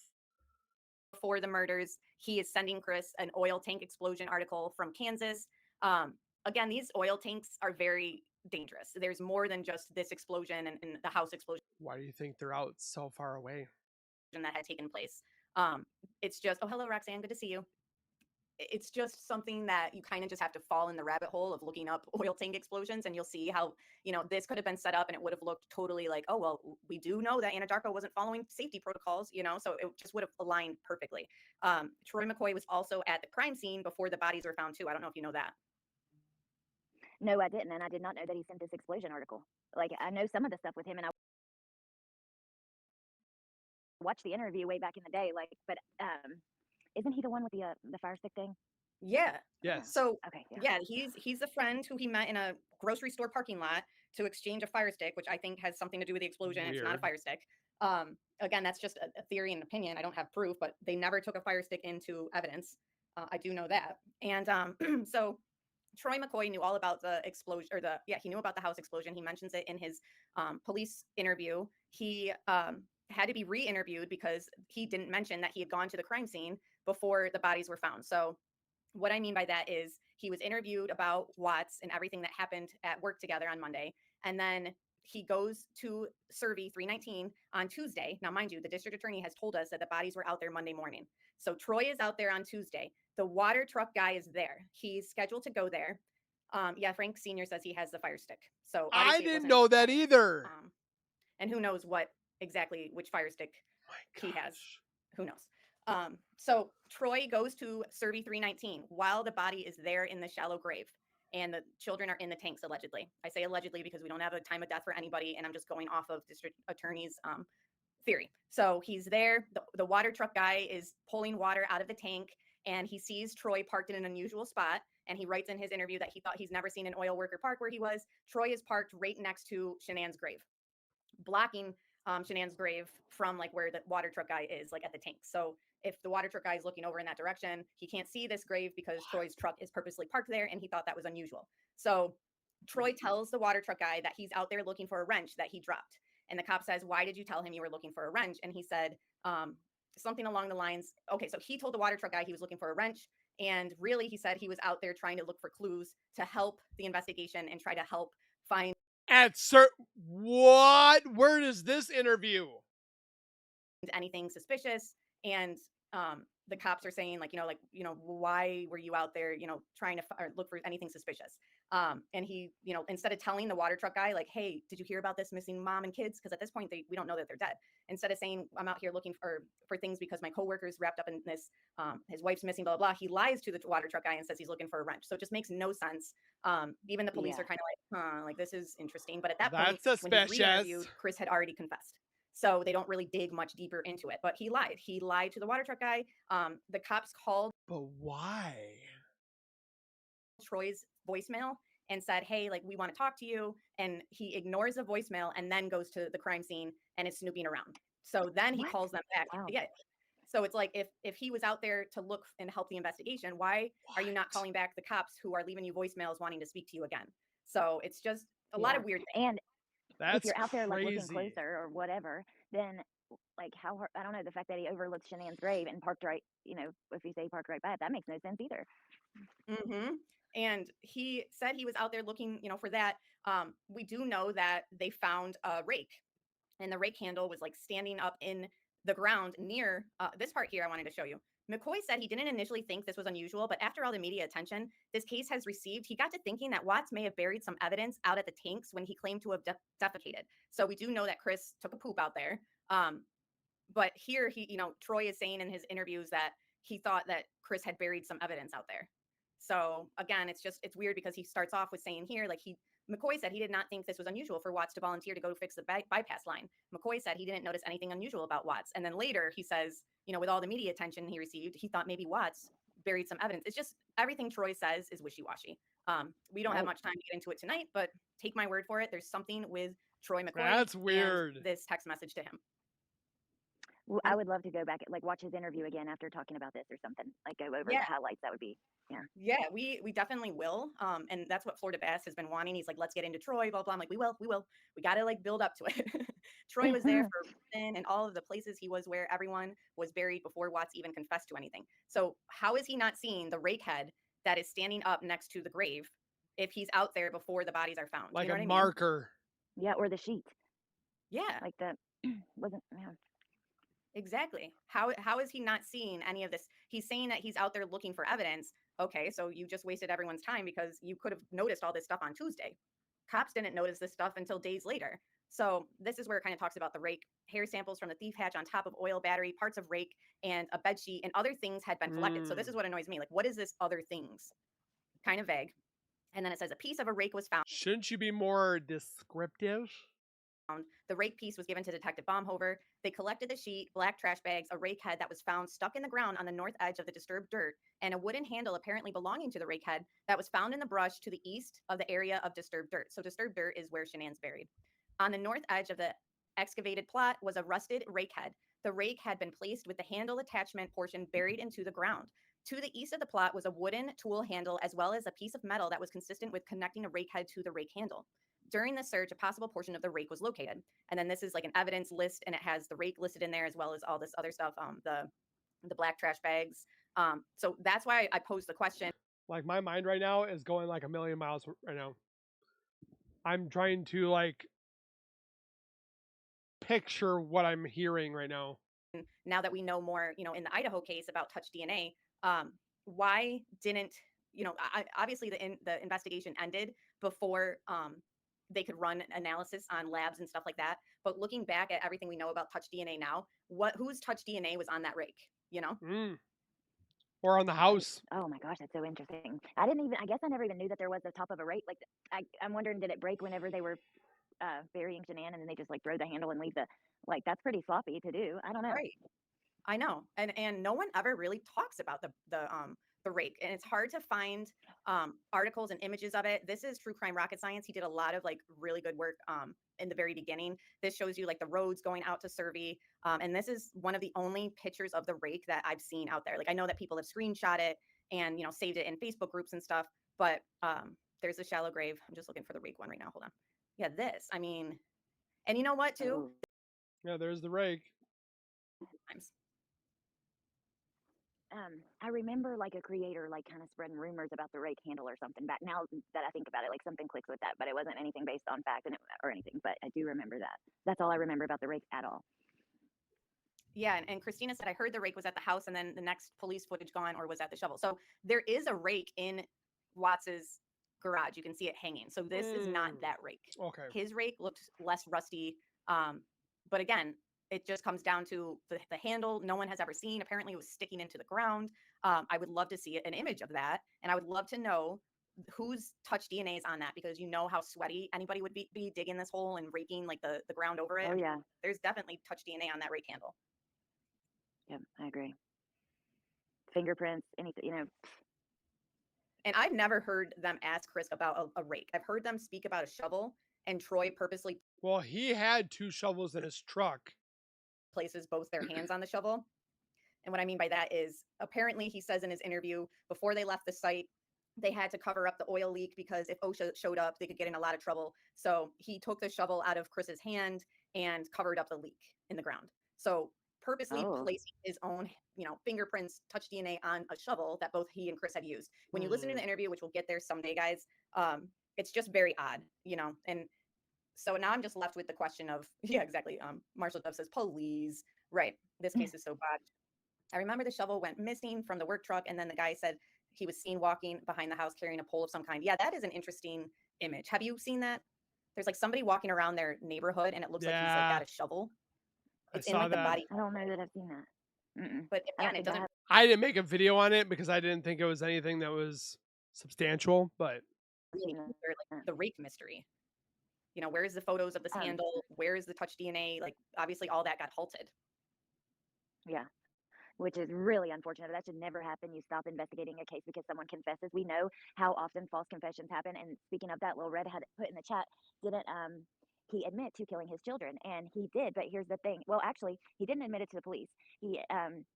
Before the murders, he is sending Chris an oil tank explosion article from Kansas. Again, these oil tanks are very dangerous. There's more than just this explosion and the house explosion. Why do you think they're out so far away? That had taken place. It's just, oh, hello, Roxanne, good to see you. It's just something that you kind of just have to fall in the rabbit hole of looking up oil tank explosions, and you'll see how, this could have been set up and it would have looked totally like, oh, well, we do know that Anadarko wasn't following safety protocols, so it just would have aligned perfectly. Troy McCoy was also at the crime scene before the bodies were found too. I don't know if you know that. No, I didn't, and I did not know that he sent this explosion article. Like, I know some of the stuff with him, and I watched the interview way back in the day. Like, but isn't he the one with the fire stick thing? Yeah. Yes. So okay, yeah, he's a friend who he met in a grocery store parking lot to exchange a fire stick, which I think has something to do with the explosion. It's not a Weird. fire stick. Again, that's just a theory and opinion. I don't have proof, but they never took a fire stick into evidence. I do know that. And so Troy McCoy knew all about the explosion, or he knew about the house explosion. He mentions it in his police interview. He had to be re-interviewed because he didn't mention that he had gone to the crime scene before the bodies were found. So what I mean by that is he was interviewed about Watts and everything that happened at work together on Monday. And then he goes to Survey 319 on Tuesday. Now, mind you, the district attorney has told us that the bodies were out there Monday morning. So Troy is out there on Tuesday. The water truck guy is there. He's scheduled to go there. Yeah, Frank Sr. says he has the fire stick. So I didn't know that either. And who knows which fire stick he has. Who knows? So Troy goes to Survey 319 while the body is there in the shallow grave and the children are in the tanks, allegedly. I say allegedly because we don't have a time of death for anybody, and I'm just going off of district attorney's theory. So he's there. The water truck guy is pulling water out of the tank, and he sees Troy parked in an unusual spot. And he writes in his interview that he thought he's never seen an oil worker park where he was. Troy is parked right next to Shanann's grave, blocking Shanann's grave from like where the water truck guy is, like at the tank. So if the water truck guy is looking over in that direction, he can't see this grave because Troy's truck is purposely parked there, and he thought that was unusual. So Troy tells the water truck guy that he's out there looking for a wrench that he dropped. And the cop says, why did you tell him you were looking for a wrench? And he said something along the lines, okay, so he told the water truck guy he was looking for a wrench. And really, he said he was out there trying to look for clues to help the investigation and try to help find. What? Where is this interview? Anything suspicious. And the cops are saying why were you out there, trying to look for anything suspicious? And he, instead of telling the water truck guy, like, hey, did you hear about this missing mom and kids? Because at this point, we don't know that they're dead. Instead of saying, I'm out here looking for things because my coworker's wrapped up in this, his wife's missing, blah, blah, blah. He lies to the water truck guy and says he's looking for a wrench. So it just makes no sense. Even the police are kind of like, like, this is interesting. But at that point, when he re-interviewed, Chris had already confessed. So they don't really dig much deeper into it. But he lied. He lied to the water truck guy. The cops called. But why? Troy's voicemail and said, hey, like, we want to talk to you. And he ignores the voicemail and then goes to the crime scene and is snooping around. So then he calls them back. Wow. Yeah. So it's like, if he was out there to look and help the investigation, why are you not calling back the cops who are leaving you voicemails wanting to speak to you again? So it's just a lot of weird things. And that's if you're out there like crazy. looking closer or whatever, then like I don't know, the fact that he overlooked Shanann's grave and parked right, if you say he parked right by it, that makes no sense either. Mm-hmm. And he said he was out there looking, for that. We do know that they found a rake, and the rake handle was like standing up in the ground near this part here I wanted to show you. McCoy said he didn't initially think this was unusual, but after all the media attention this case has received, he got to thinking that Watts may have buried some evidence out at the tanks when he claimed to have defecated. So we do know that Chris took a poop out there. But here Troy is saying in his interviews that he thought that Chris had buried some evidence out there. So again, it's weird because he starts off with saying here, like, McCoy said he did not think this was unusual for Watts to volunteer to go fix the bypass line. McCoy said he didn't notice anything unusual about Watts. And then later he says, with all the media attention he received, he thought maybe Watts buried some evidence. It's just everything Troy says is wishy-washy. We don't have much time to get into it tonight, but take my word for it. There's something with Troy McCoy. That's weird. And this text message to him. I would love to go back, like watch his interview again after talking about this or something. Like go over Yeah. the highlights. That would be, yeah. Yeah, we definitely will. And that's what Florida Bass has been wanting. He's like, let's get into Troy, blah blah. I'm like, we will. We got to like build up to it. Troy was there for a reason, and all of the places he was where everyone was buried before Watts even confessed to anything. So how is he not seeing the rake head that is standing up next to the grave if he's out there before the bodies are found? Like you know a what I mean? marker. Yeah, or the sheet. Yeah. Like the wasn't. Yeah. Exactly. How is he not seeing any of this? He's saying that he's out there looking for evidence. Okay, so you just wasted everyone's time because you could have noticed all this stuff on Tuesday. Cops didn't notice this stuff until days later. So this is where it kind of talks about the rake. Hair samples from the thief hatch on top of oil battery, parts of rake, and a bed sheet, and other things had been collected. So this is what annoys me. Like, what is this other things? Kind of vague. And then it says a piece of a rake was found. Shouldn't you be more descriptive? The rake piece was given to Detective Baumhover. They collected the sheet, black trash bags, a rake head that was found stuck in the ground on the north edge of the disturbed dirt, and a wooden handle apparently belonging to the rake head that was found in the brush to the east of the area of disturbed dirt. So disturbed dirt is where Shanann's buried. On the north edge of the excavated plot was a rusted rake head. The rake had been placed with the handle attachment portion buried into the ground. To the east of the plot was a wooden tool handle as well as a piece of metal that was consistent with connecting a rake head to the rake handle. During the search, a possible portion of the rake was located. And then this is like an evidence list, and it has the rake listed in there as well as all this other stuff, the black trash bags. So that's why I posed the question. Like my mind right now is going like a million miles right now. I'm trying to like picture what I'm hearing right now. Now that we know more, in the Idaho case about touch DNA, why didn't, obviously the investigation ended before they could run analysis on labs and stuff like that. But looking back at everything we know about touch DNA now, whose touch DNA was on that rake, Or on the house. Oh my gosh, that's so interesting. I guess I never even knew that there was the top of a rake. Like I'm wondering, did it break whenever they were burying Shanann and then they just like throw the handle and leave that's pretty sloppy to do. I don't know. Right. I know. And no one ever really talks about the rake, and it's hard to find articles and images of it. This is True Crime Rocket Science. He did a lot of like really good work in the very beginning. This shows you like the roads going out to Survey, and this is one of the only pictures of the rake that I've seen out there. Like I know that people have screenshot it and saved it in Facebook groups and stuff, but there's a shallow grave. I'm just looking for the rake one right now. Hold on. Yeah, this. I mean, and you know what too? Yeah, there's the rake. I remember like a creator like kind of spreading rumors about the rake handle or something back. Now that I think about it, like something clicks with that, but it wasn't anything based on fact or anything. But I do remember that. That's all I remember about the rake at all. Yeah, and Christina said, I heard the rake was at the house and then the next police footage gone or was at the shovel. So there is a rake in Watts's garage. You can see it hanging. So this is not that rake. Okay. His rake looked less rusty. But again, it just comes down to the handle. No one has ever seen. Apparently it was sticking into the ground. I would love to see an image of that. And I would love to know whose touch DNA is on that, because you know how sweaty anybody would be digging this hole and raking like the ground over it. Oh yeah. There's definitely touch DNA on that rake handle. Yep, I agree. Fingerprints, anything, And I've never heard them ask Chris about a rake. I've heard them speak about a shovel, and Troy purposely. Well, he had 2 shovels in his truck. Places both their hands on the shovel. And what I mean by that is apparently he says in his interview before they left the site, they had to cover up the oil leak because if OSHA showed up, they could get in a lot of trouble. So he took the shovel out of Chris's hand and covered up the leak in the ground. So purposely placing his own, fingerprints, touch DNA on a shovel that both he and Chris had used. When you listen to the interview, which we'll get there someday, guys, it's just very odd, and so now I'm just left with the question of, yeah, exactly. Marshall Dove says, please. Right. This case is so bad. I remember the shovel went missing from the work truck. And then the guy said he was seen walking behind the house carrying a pole of some kind. Yeah, that is an interesting image. Have you seen that? There's like somebody walking around their neighborhood and it looks like he's like got a shovel. It's in like the body. I don't know that I've seen that. But again, it doesn't. I didn't make a video on it because I didn't think it was anything that was substantial, but like the rake mystery. Where is the photos of this handle? Where is the touch DNA? Like, obviously, all that got halted. Yeah, which is really unfortunate. That should never happen. You stop investigating a case because someone confesses. We know how often false confessions happen. And speaking of that, Lil Red had put in the chat, didn't he admit to killing his children? And he did, but here's the thing. Well, actually, he didn't admit it to the police. He,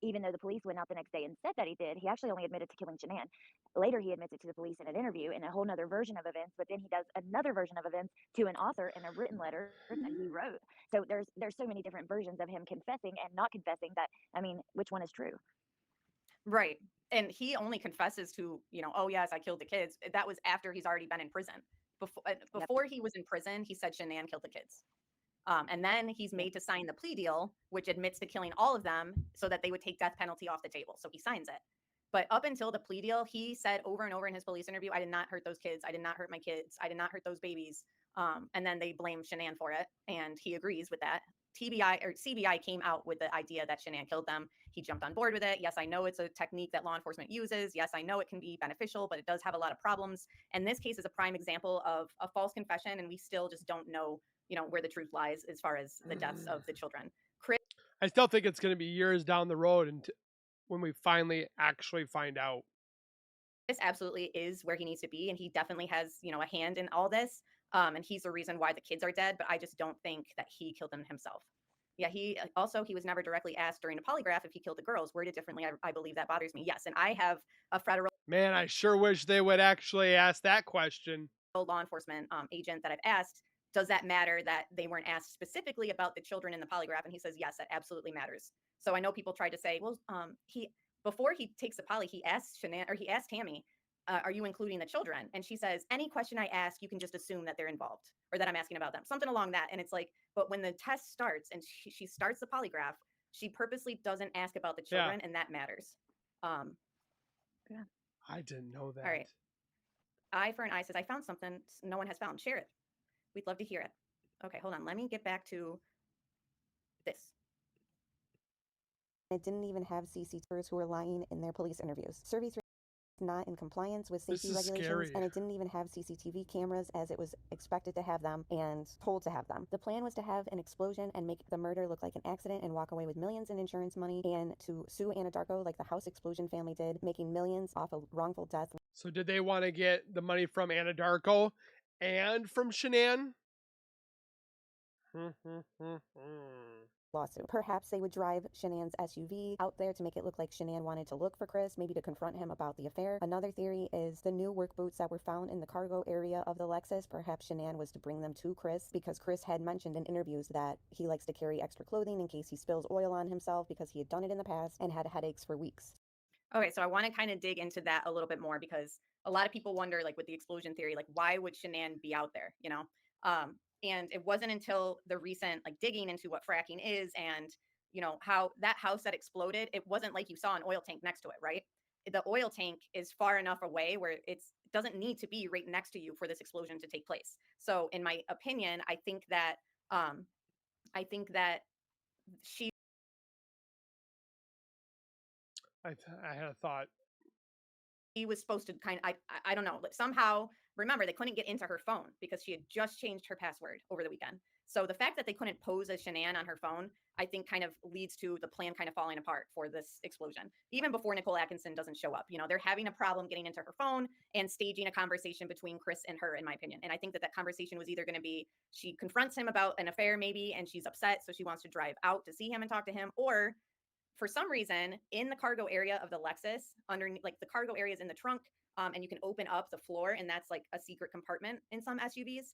even though the police went out the next day and said that he did, he actually only admitted to killing Shanann. Later, he admits it to the police in an interview in a whole nother version of events, but then he does another version of events to an author in a written letter that he wrote. So there's so many different versions of him confessing and not confessing that, I mean, which one is true? Right. And he only confesses to, oh, yes, I killed the kids. That was after he's already been in prison. Before he was in prison, he said Shanann killed the kids. And then he's made to sign the plea deal, which admits to killing all of them so that they would take death penalty off the table. So he signs it. But up until the plea deal, he said over and over in his police interview, I did not hurt those kids. I did not hurt my kids. I did not hurt those babies. And then they blame Shanann for it. And he agrees with that. CBI came out with the idea that Shanann killed them. He jumped on board with it. Yes, I know it's a technique that law enforcement uses. Yes, I know it can be beneficial, but it does have a lot of problems. And this case is a prime example of a false confession, and we still just don't know, where the truth lies as far as the deaths of the children. I still think it's going to be years down the road and when we finally actually find out. This absolutely is where he needs to be, and he definitely has, a hand in all this. And he's the reason why the kids are dead, but I just don't think that he killed them himself. Yeah, he was never directly asked during a polygraph if he killed the girls. Worded differently, I believe that bothers me. Yes, and I have a federal Man, I sure wish they would actually ask that question. Law enforcement agent that I've asked, does that matter that they weren't asked specifically about the children in the polygraph? And he says, yes, that absolutely matters. So I know people tried to say, well, before he takes the poly, he asked Tammy, are you including the children? And she says, any question I ask, you can just assume that they're involved or that I'm asking about them, something along that. And it's like, but when the test starts and she starts the polygraph, she purposely doesn't ask about the children, and that matters. Yeah. I didn't know that. All right. Eye for an eye says, I found something no one has found. Share it. We'd love to hear it. Okay, hold on. Let me get back to this. It didn't even have CCTVs who were lying in their police interviews. Survey 3 is not in compliance with safety regulations, scary. and it didn't even have CCTV cameras as it was expected to have them and told to have them. The plan was to have an explosion and make the murder look like an accident and walk away with millions in insurance money, and to sue Anna Darko like the house explosion family did, making millions off a wrongful death. So did they want to get the money from Anna Darko and from Shanann? Lawsuit. Perhaps they would drive Shanann's SUV out there to make it look like Shanann wanted to look for Chris, maybe to confront him about the affair. Another theory is the new work boots that were found in the cargo area of the Lexus. Perhaps Shanann was to bring them to Chris because Chris had mentioned in interviews that he likes to carry extra clothing in case he spills oil on himself because he had done it in the past and had headaches for weeks. Okay, so I want to kind of dig into that a little bit more because a lot of people wonder, like with the explosion theory, like why would Shanann be out there, And it wasn't until the recent digging into what fracking is and, how that house that exploded, it wasn't like you saw an oil tank next to it, right? The oil tank is far enough away where it doesn't need to be right next to you for this explosion to take place. So in my opinion, I think that she I had a thought. He was supposed to I don't know, somehow, remember, they couldn't get into her phone because she had just changed her password over the weekend. So the fact that they couldn't pose as Shanann on her phone, I think kind of leads to the plan kind of falling apart for this explosion. Even before Nicole Atkinson doesn't show up, they're having a problem getting into her phone and staging a conversation between Chris and her, in my opinion. And I think that conversation was either going to be she confronts him about an affair maybe, and she's upset, so she wants to drive out to see him and talk to him, or for some reason, in the cargo area of the Lexus, underneath, the cargo area is in the trunk, and you can open up the floor, and that's like a secret compartment in some SUVs.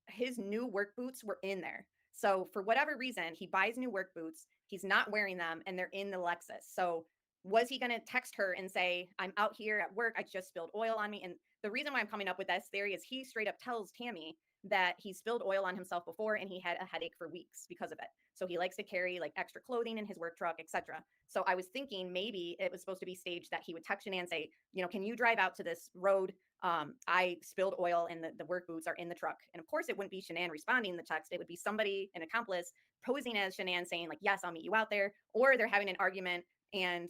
His new work boots were in there. So for whatever reason, he buys new work boots. He's not wearing them, and they're in the Lexus. So was he going to text her and say, I'm out here at work, I just spilled oil on me? And the reason why I'm coming up with this theory is he straight up tells Tammy that he spilled oil on himself before and he had a headache for weeks because of it. So he likes to carry extra clothing in his work truck, etc. So I was thinking maybe it was supposed to be staged that he would text Shanann and say, can you drive out to this road? I spilled oil and the work boots are in the truck. And of course it wouldn't be Shanann responding to the text. It would be somebody, an accomplice, posing as Shanann saying yes, I'll meet you out there. Or they're having an argument and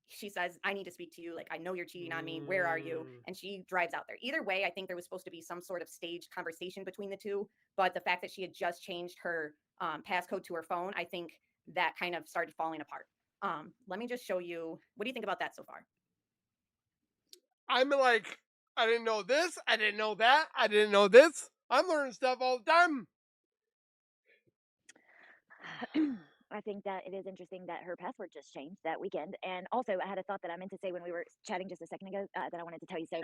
she says, I need to speak to you. I know you're cheating on me. Where are you? And she drives out there. Either way, I think there was supposed to be some sort of staged conversation between the two. But the fact that she had just changed her passcode to her phone, I think that kind of started falling apart. Let me just show you. What do you think about that so far? I'm I didn't know this. I didn't know that. I didn't know this. I'm learning stuff all the time. I think that it is interesting that her password just changed that weekend. And also, I had a thought that I meant to say when we were chatting just a second ago that I wanted to tell you. So,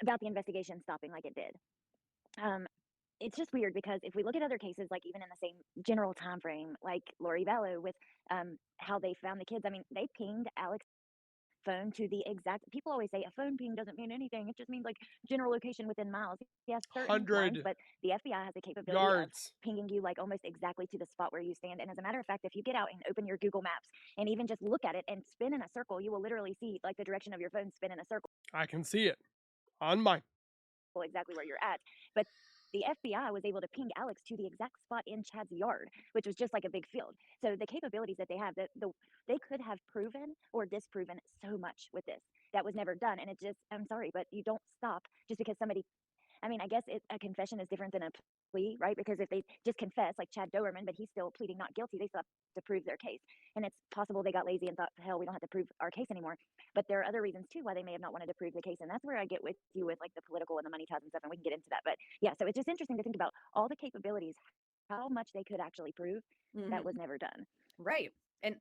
about the investigation stopping like it did. Um, it's just weird because if we look at other cases, like even in the same general time frame, like Lori Vallow with how they found the kids, I mean, they pinged Alex phone to the exact people always say a phone ping doesn't mean anything, it just means like general location within miles. Yes, certain lines, 100 but the FBI has the capability of yards. pinging you like almost exactly to the spot where you stand. And as a matter of fact, if you get out and open your Google Maps and even just look at it and spin in a circle, you will literally see like the direction of your phone spin in a circle I can see it on mine. exactly where you're at. But the FBI was able to ping Alex to the exact spot in Chad's yard, which was just like a big field. So the capabilities that they have, they could have proven or disproven so much with this that was never done. And it just, I'm sorry, but you don't stop just because somebody. I mean, I guess a confession is different than a plea, right? Because if they just confess, like Chad Doberman, but he's still pleading not guilty, they still have to prove their case. And it's possible they got lazy and thought, hell, we don't have to prove our case anymore. But there are other reasons too why they may have not wanted to prove the case. And that's where I get with you with like the political and the money ties and stuff. And we can get into that. But yeah, so it's just interesting to think about all the capabilities, how much they could actually prove that was never done. Right. And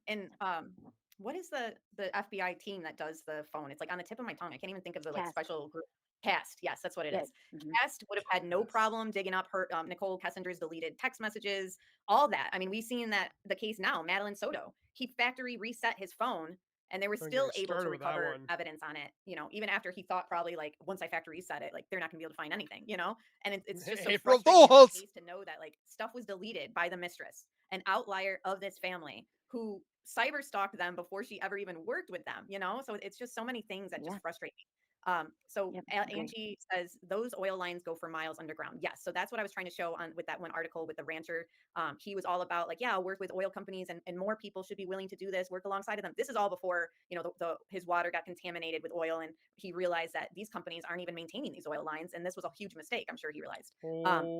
what is the FBI team that does the phone? It's like on the tip of my tongue. I can't even think of the like CAST. special group. CAST. Yes, that's what it Yes. is. CAST would have had no problem digging up her Nicole Kessinger's deleted text messages, all that. I mean, we've seen that the case now, Madeline Soto. He factory reset his phone and they were Don't get still me able to started with that recover one. evidence on it, you know, even after he thought probably like once I factory reset it, like they're not gonna be able to find anything, you know? And it's just so April frustrating in Fools! this case to know that like stuff was deleted by the mistress, an outlier of this family who cyber stalked them before she ever even worked with them, you know? So it's just so many things that just frustrate me. Angie says those oil lines go for miles underground. Yes. So that's what I was trying to show on with that one article with the rancher. He was all about like, yeah, I'll work with oil companies and more people should be willing to do this, work alongside of them. This is all before, you know, his water got contaminated with oil and he realized that these companies aren't even maintaining these oil lines. And this was a huge mistake. I'm sure he realized.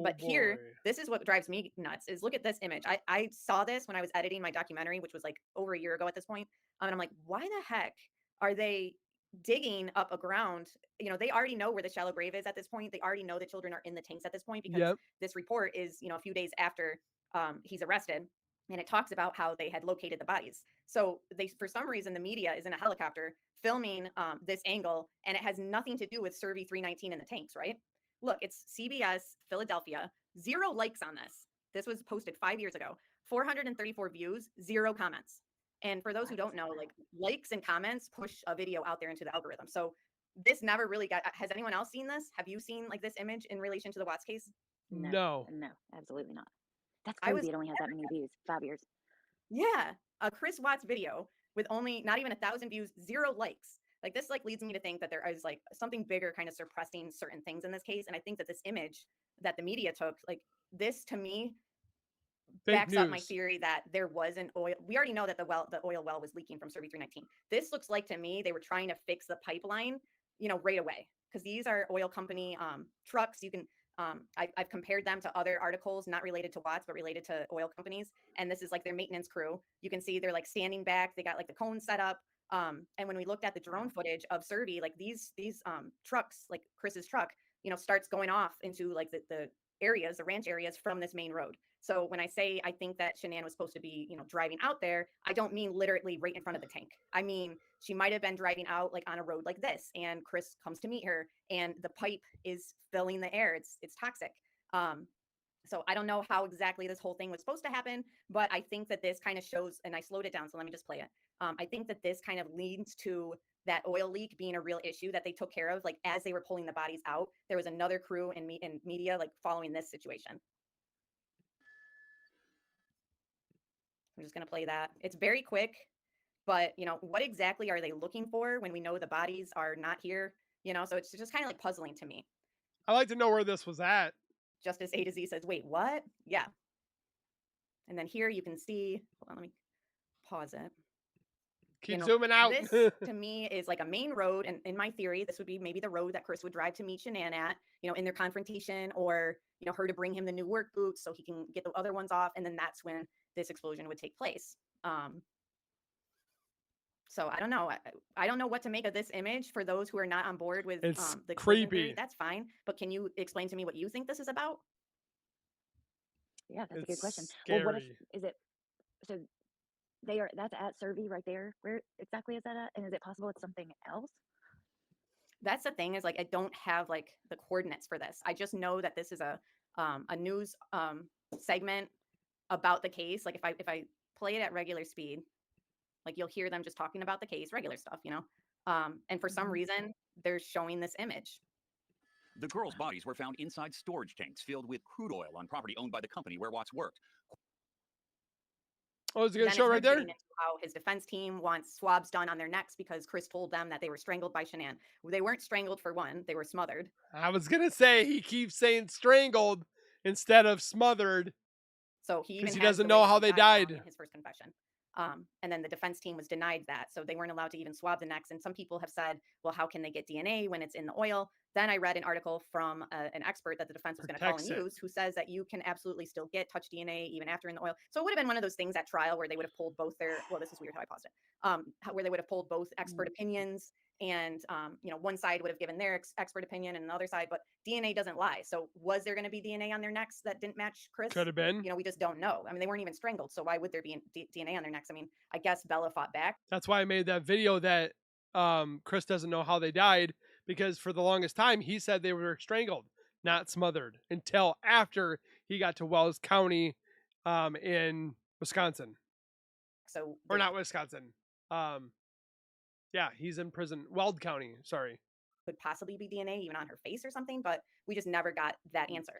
But here, this is what drives me nuts is look at this image. I saw this when I was editing my documentary, which was like over a year ago at this point. And I'm like, why the heck are they digging up a ground? You know, they already know where the shallow grave is at this point. They already know the children are in the tanks at this point because this report is, you know, a few days after he's arrested, and it talks about how they had located the bodies. So they, for some reason, the media is in a helicopter filming this angle, and it has nothing to do with Survey 319 in the tanks, right? Look, it's CBS Philadelphia. 0 likes on this. This was posted 5 years ago. 434 views, 0 comments. And for those who don't know, like likes and comments push a video out there into the algorithm. So this never really got, has anyone else seen this? Have you seen like this image in relation to the Watts case? No, absolutely not. That's crazy. It only has that many views. 5 years. Yeah. A Chris Watts video with only not even 1,000 views, 0 likes. Like this like leads me to think that there is like something bigger kind of suppressing certain things in this case. And I think that this image that the media took, like this to me backs up my theory that there was an oil. We already know that the oil well was leaking from Survey 319. This looks like to me they were trying to fix the pipeline, you know, right away because these are oil company trucks. You can I've compared them to other articles not related to Watts but related to oil companies, and this is like their maintenance crew. You can see they're like standing back. They got like the cones set up. And when we looked at the drone footage of Survey, like these trucks, like Chris's truck, you know, starts going off into like the areas, the ranch areas from this main road. So when I say I think that Shanann was supposed to be, you know, driving out there, I don't mean literally right in front of the tank. I mean, she might have been driving out like on a road like this, and Chris comes to meet her, and the pipe is filling the air. It's toxic. So I don't know how exactly this whole thing was supposed to happen, but I think that this kind of shows, and I slowed it down, so let me just play it. I think that this kind of leads to that oil leak being a real issue that they took care of. Like as they were pulling the bodies out, there was another crew in media like following this situation. I'm just going to play that. It's very quick, but you know, what exactly are they looking for when we know the bodies are not here? You know, so it's just kind of like puzzling to me. I like to know where this was at. Justice A to Z says, wait, what? Yeah. And then here you can see, hold on, let me pause it. Keep zooming out. This to me is like a main road. And in my theory, this would be maybe the road that Chris would drive to meet Shanann at, you know, in their confrontation, or, you know, her to bring him the new work boots so he can get the other ones off. And then that's when this explosion would take place. So I don't know. I don't know what to make of this image. For those who are not on board with It's the collision theory, creepy. that's fine. But can you explain to me what you think this is about? Yeah, that's a good question. It's Well, what if scary. is it so that's at Servi right there. Where exactly is that at? And is it possible it's something else? That's the thing, is like I don't have like the coordinates for this. I just know that this is a news segment about the case. Like if I play it at regular speed, like you'll hear them just talking about the case, regular stuff, you know. And for some reason, they're showing this image. The girls' bodies were found inside storage tanks filled with crude oil on property owned by the company where Watts worked. Oh, is it going Then to it show right starts there? getting into how his defense team wants swabs done on their necks because Chris told them that they were strangled by Shanann. They weren't strangled, for one, they were smothered. I was going to say, he keeps saying strangled instead of smothered. So he even he has doesn't the way know how he they died died. in his first confession. And then the defense team was denied that. So they weren't allowed to even swab the necks. And some people have said, well, how can they get DNA when it's in the oil? Then I read an article from an expert that the defense was going to call and use, who says that you can absolutely still get touch DNA even after in the oil. So it would have been one of those things at trial where they would have pulled both their, well, this is weird how I paused it, where they would have pulled both expert opinions, and you know, one side would have given their expert opinion and another side, but DNA doesn't lie. So was there going to be DNA on their necks that didn't match Chris? Could have been. You know, we just don't know. I mean, they weren't even strangled, so why would there be DNA on their necks? I mean, I guess Bella fought back. That's why I made that video that Chris doesn't know how they died, because for the longest time he said they were strangled, not smothered, until after he got to Wells County in Wisconsin. So or not Wisconsin. Yeah, he's in prison. Weld County, sorry. Could possibly be DNA even on her face or something, but we just never got that answer.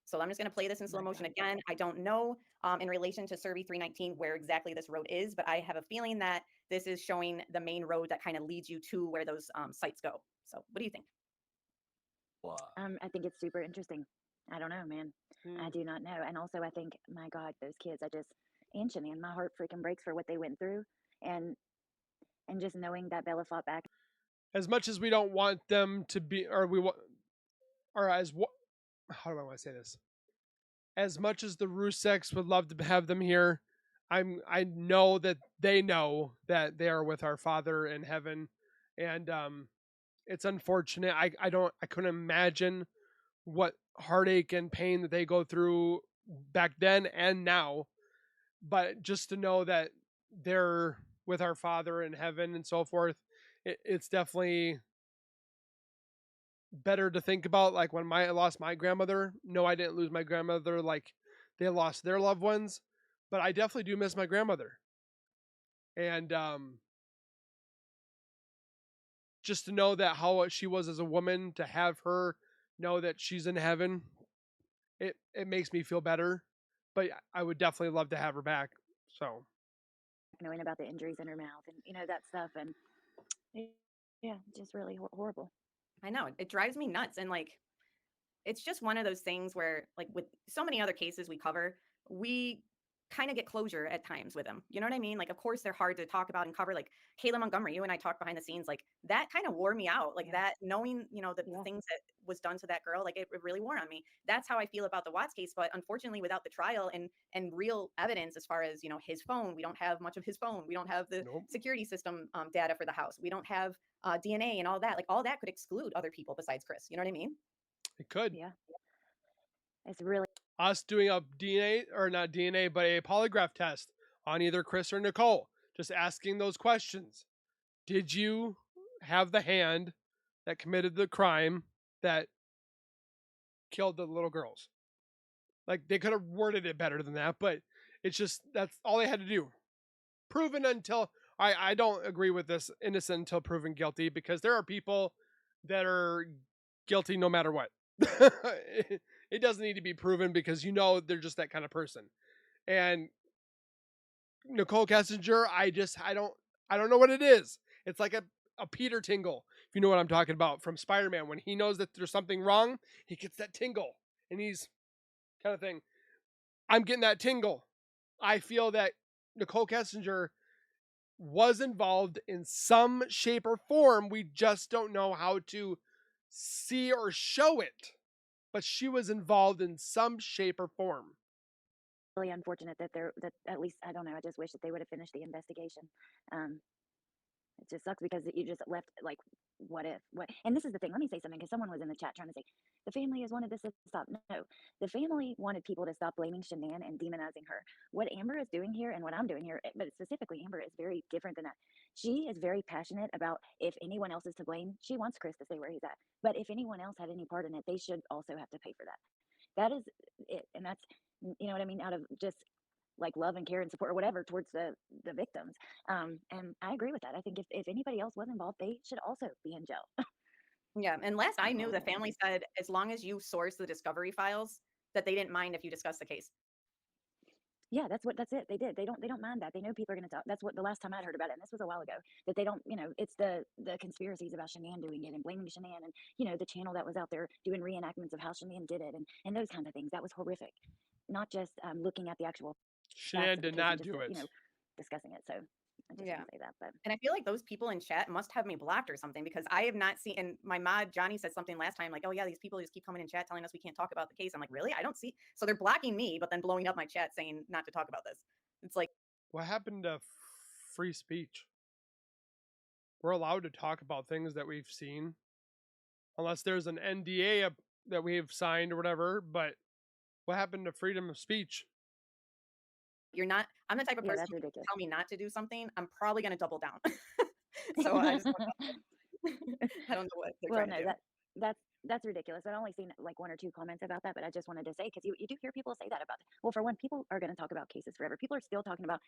So I'm just going to play this in slow motion again. I don't know in relation to Survey 319 where exactly this road is, but I have a feeling that this is showing the main road that kind of leads you to where those sites go. So what do you think? I think it's super interesting. I don't know, man. I do not know. And also I think, my God, those kids, and Shanann, my heart freaking breaks for what they went through. And just knowing that Bella fought back. As much as we don't want them to be, how do I want to say this? As much as the Ruseks would love to have them here, I know that they know that they are with our Father in heaven, and it's unfortunate. I couldn't imagine what heartache and pain that they go through back then and now, but just to know that they're with our Father in heaven and so forth, it's definitely better to think about. Like when I lost my grandmother, no, I didn't lose my grandmother like they lost their loved ones, but I definitely do miss my grandmother. And just to know that how she was as a woman, to have her know that she's in heaven, it makes me feel better. But I would definitely love to have her back. So knowing about the injuries in her mouth and that stuff, and yeah, just really horrible. I know, it drives me nuts. And like, it's just one of those things where, like with so many other cases we cover, we kind of get closure at times with them. You know what I mean? Like, of course, they're hard to talk about and cover. Like Kayla Montgomery, you and I talked behind the scenes, like that kind of wore me out. Like that, knowing, you know, the things that was done to that girl, like it really wore on me. That's how I feel about the Watts case. But unfortunately, without the trial and real evidence, as far as, you know, his phone, we don't have much of his phone. We don't have the security system data for the house. We don't have DNA and all that. Like all that could exclude other people besides Chris. You know what I mean? It could. Yeah. It's really us doing a DNA, or not DNA, but a polygraph test on either Chris or Nicole. Just asking those questions. Did you have the hand that committed the crime that killed the little girls? Like, they could have worded it better than that, but it's just, that's all they had to do. Proven until, I don't agree with this, innocent until proven guilty, because there are people that are guilty no matter what. It doesn't need to be proven, because you know they're just that kind of person. And Nicole Kessinger, I don't know what it is. It's like a Peter tingle, if you know what I'm talking about, from Spider-Man. When he knows that there's something wrong, he gets that tingle, and he's kind of thing. I'm getting that tingle. I feel that Nicole Kessinger was involved in some shape or form. We just don't know how to see or show it. But she was involved in some shape or form. really unfortunate that that at least, I don't know, I just wish that they would have finished the investigation. It just sucks because you just left like, what if? What? And this is the thing. Let me say something because someone was in the chat trying to say the family has wanted this to stop. No, the family wanted people to stop blaming Shanann and demonizing her. What Amber is doing here and what I'm doing here, but specifically Amber, is very different than that. She is very passionate about if anyone else is to blame, she wants Chris to stay where he's at. But if anyone else had any part in it, they should also have to pay for that. That is it, and that's, you know what I mean, out of just like love and care and support or whatever towards the victims. And I agree with that. I think if anybody else was involved, they should also be in jail. Yeah, and last I knew, the family said as long as you source the discovery files, that they didn't mind if you discuss the case. Yeah, that's it. They did. They don't mind that. They know people are going to talk. That's what the last time I'd heard about it, and this was a while ago, that they don't, you know, it's the conspiracies about Shanann doing it and blaming Shanann, and, you know, the channel that was out there doing reenactments of how Shanann did it, and those kinds of things. That was horrific. Not just looking at the actual Shanann did not do it. You know, discussing it. So I just want to say that. But and I feel like those people in chat must have me blocked or something, because I have not seen. And my mod Johnny said something last time like, "Oh yeah, these people just keep coming in chat telling us we can't talk about the case." I'm like, really? I don't see. So they're blocking me, but then blowing up my chat saying not to talk about this. It's like, what happened to free speech? We're allowed to talk about things that we've seen, unless there's an NDA that we've signed or whatever. But what happened to freedom of speech? You're not. I'm the type of person who tell me not to do something, I'm probably going to double down. So I just don't know. I don't know what they're well, trying to do. That's ridiculous. I've only seen like 1 or 2 comments about that, but I just wanted to say, because you do hear people say that about it. Well, for one, people are going to talk about cases forever. People are still talking about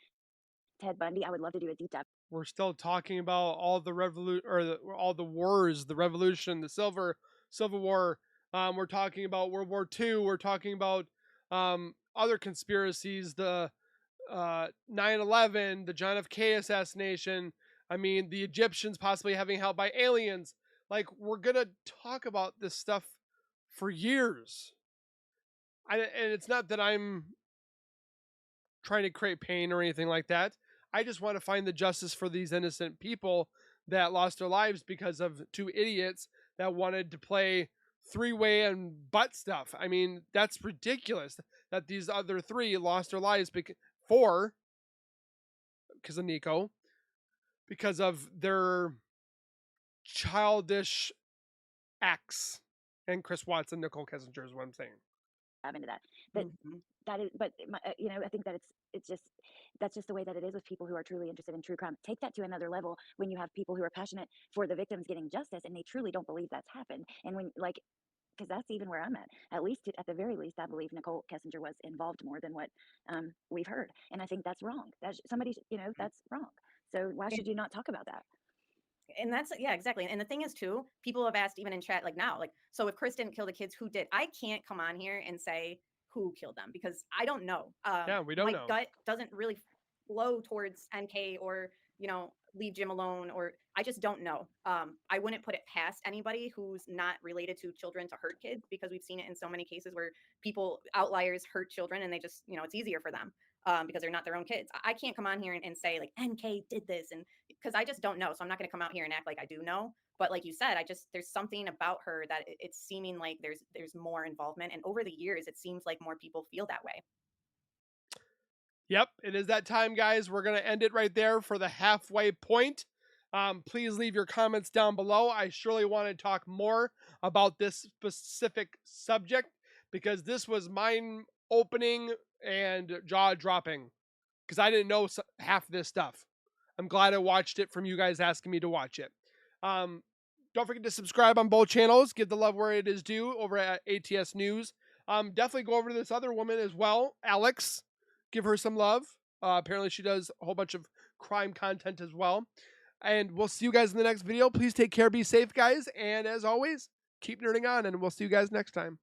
Ted Bundy. I would love to do a deep dive. We're still talking about all the all the wars, the revolution, the Civil War. We're talking about World War II. We're talking about other conspiracies, the 9/11, the John F. K. assassination. I mean, the Egyptians possibly having help by aliens. Like, we're gonna talk about this stuff for years. And it's not that I'm trying to create pain or anything like that. I just want to find the justice for these innocent people that lost their lives because of 2 idiots that wanted to play 3-way and butt stuff. I mean, that's ridiculous that these other 3 lost their lives because of Nico, because of their childish acts. And Chris Watts and Nicole Kessinger is what I'm saying. Into that, but that is, but you know, I think that it's just, that's just the way that it is with people who are truly interested in true crime. Take that to another level when you have people who are passionate for the victims getting justice and they truly don't believe that's happened. And when, like, because that's even where I'm at least at the very least, I believe Nicole Kessinger was involved more than what we've heard, and I think that's wrong. That's somebody, you know, that's wrong. So why should you not talk about that? And that's, yeah, exactly. And the thing is too, people have asked even in chat, like now, like, so if Chris didn't kill the kids, who did? I can't come on here and say who killed them because I don't know. Yeah, we don't know. My gut doesn't really flow towards NK or, you know, leave Jim alone, or I just don't know. I wouldn't put it past anybody who's not related to children to hurt kids, because we've seen it in so many cases where people, outliers, hurt children and they just, you know, it's easier for them. Because they're not their own kids. I can't come on here and say like NK did this, and because I just don't know. So I'm not going to come out here and act like I do know. But like you said, there's something about her that it's seeming like there's more involvement. And over the years, it seems like more people feel that way. Yep, it is that time, guys. We're going to end it right there for the halfway point. Please leave your comments down below. I surely want to talk more about this specific subject because this was mind-opening and jaw-dropping because I didn't know half this stuff. I'm glad I watched it from you guys asking me to watch it. Don't forget to subscribe on both channels. Give the love where it is due over at ATS News. Definitely go over to this other woman as well, Alex. Give her some love. Apparently she does a whole bunch of crime content as well. And we'll see you guys in the next video. Please take care. Be safe, guys. And as always, keep nerding on, and we'll see you guys next time.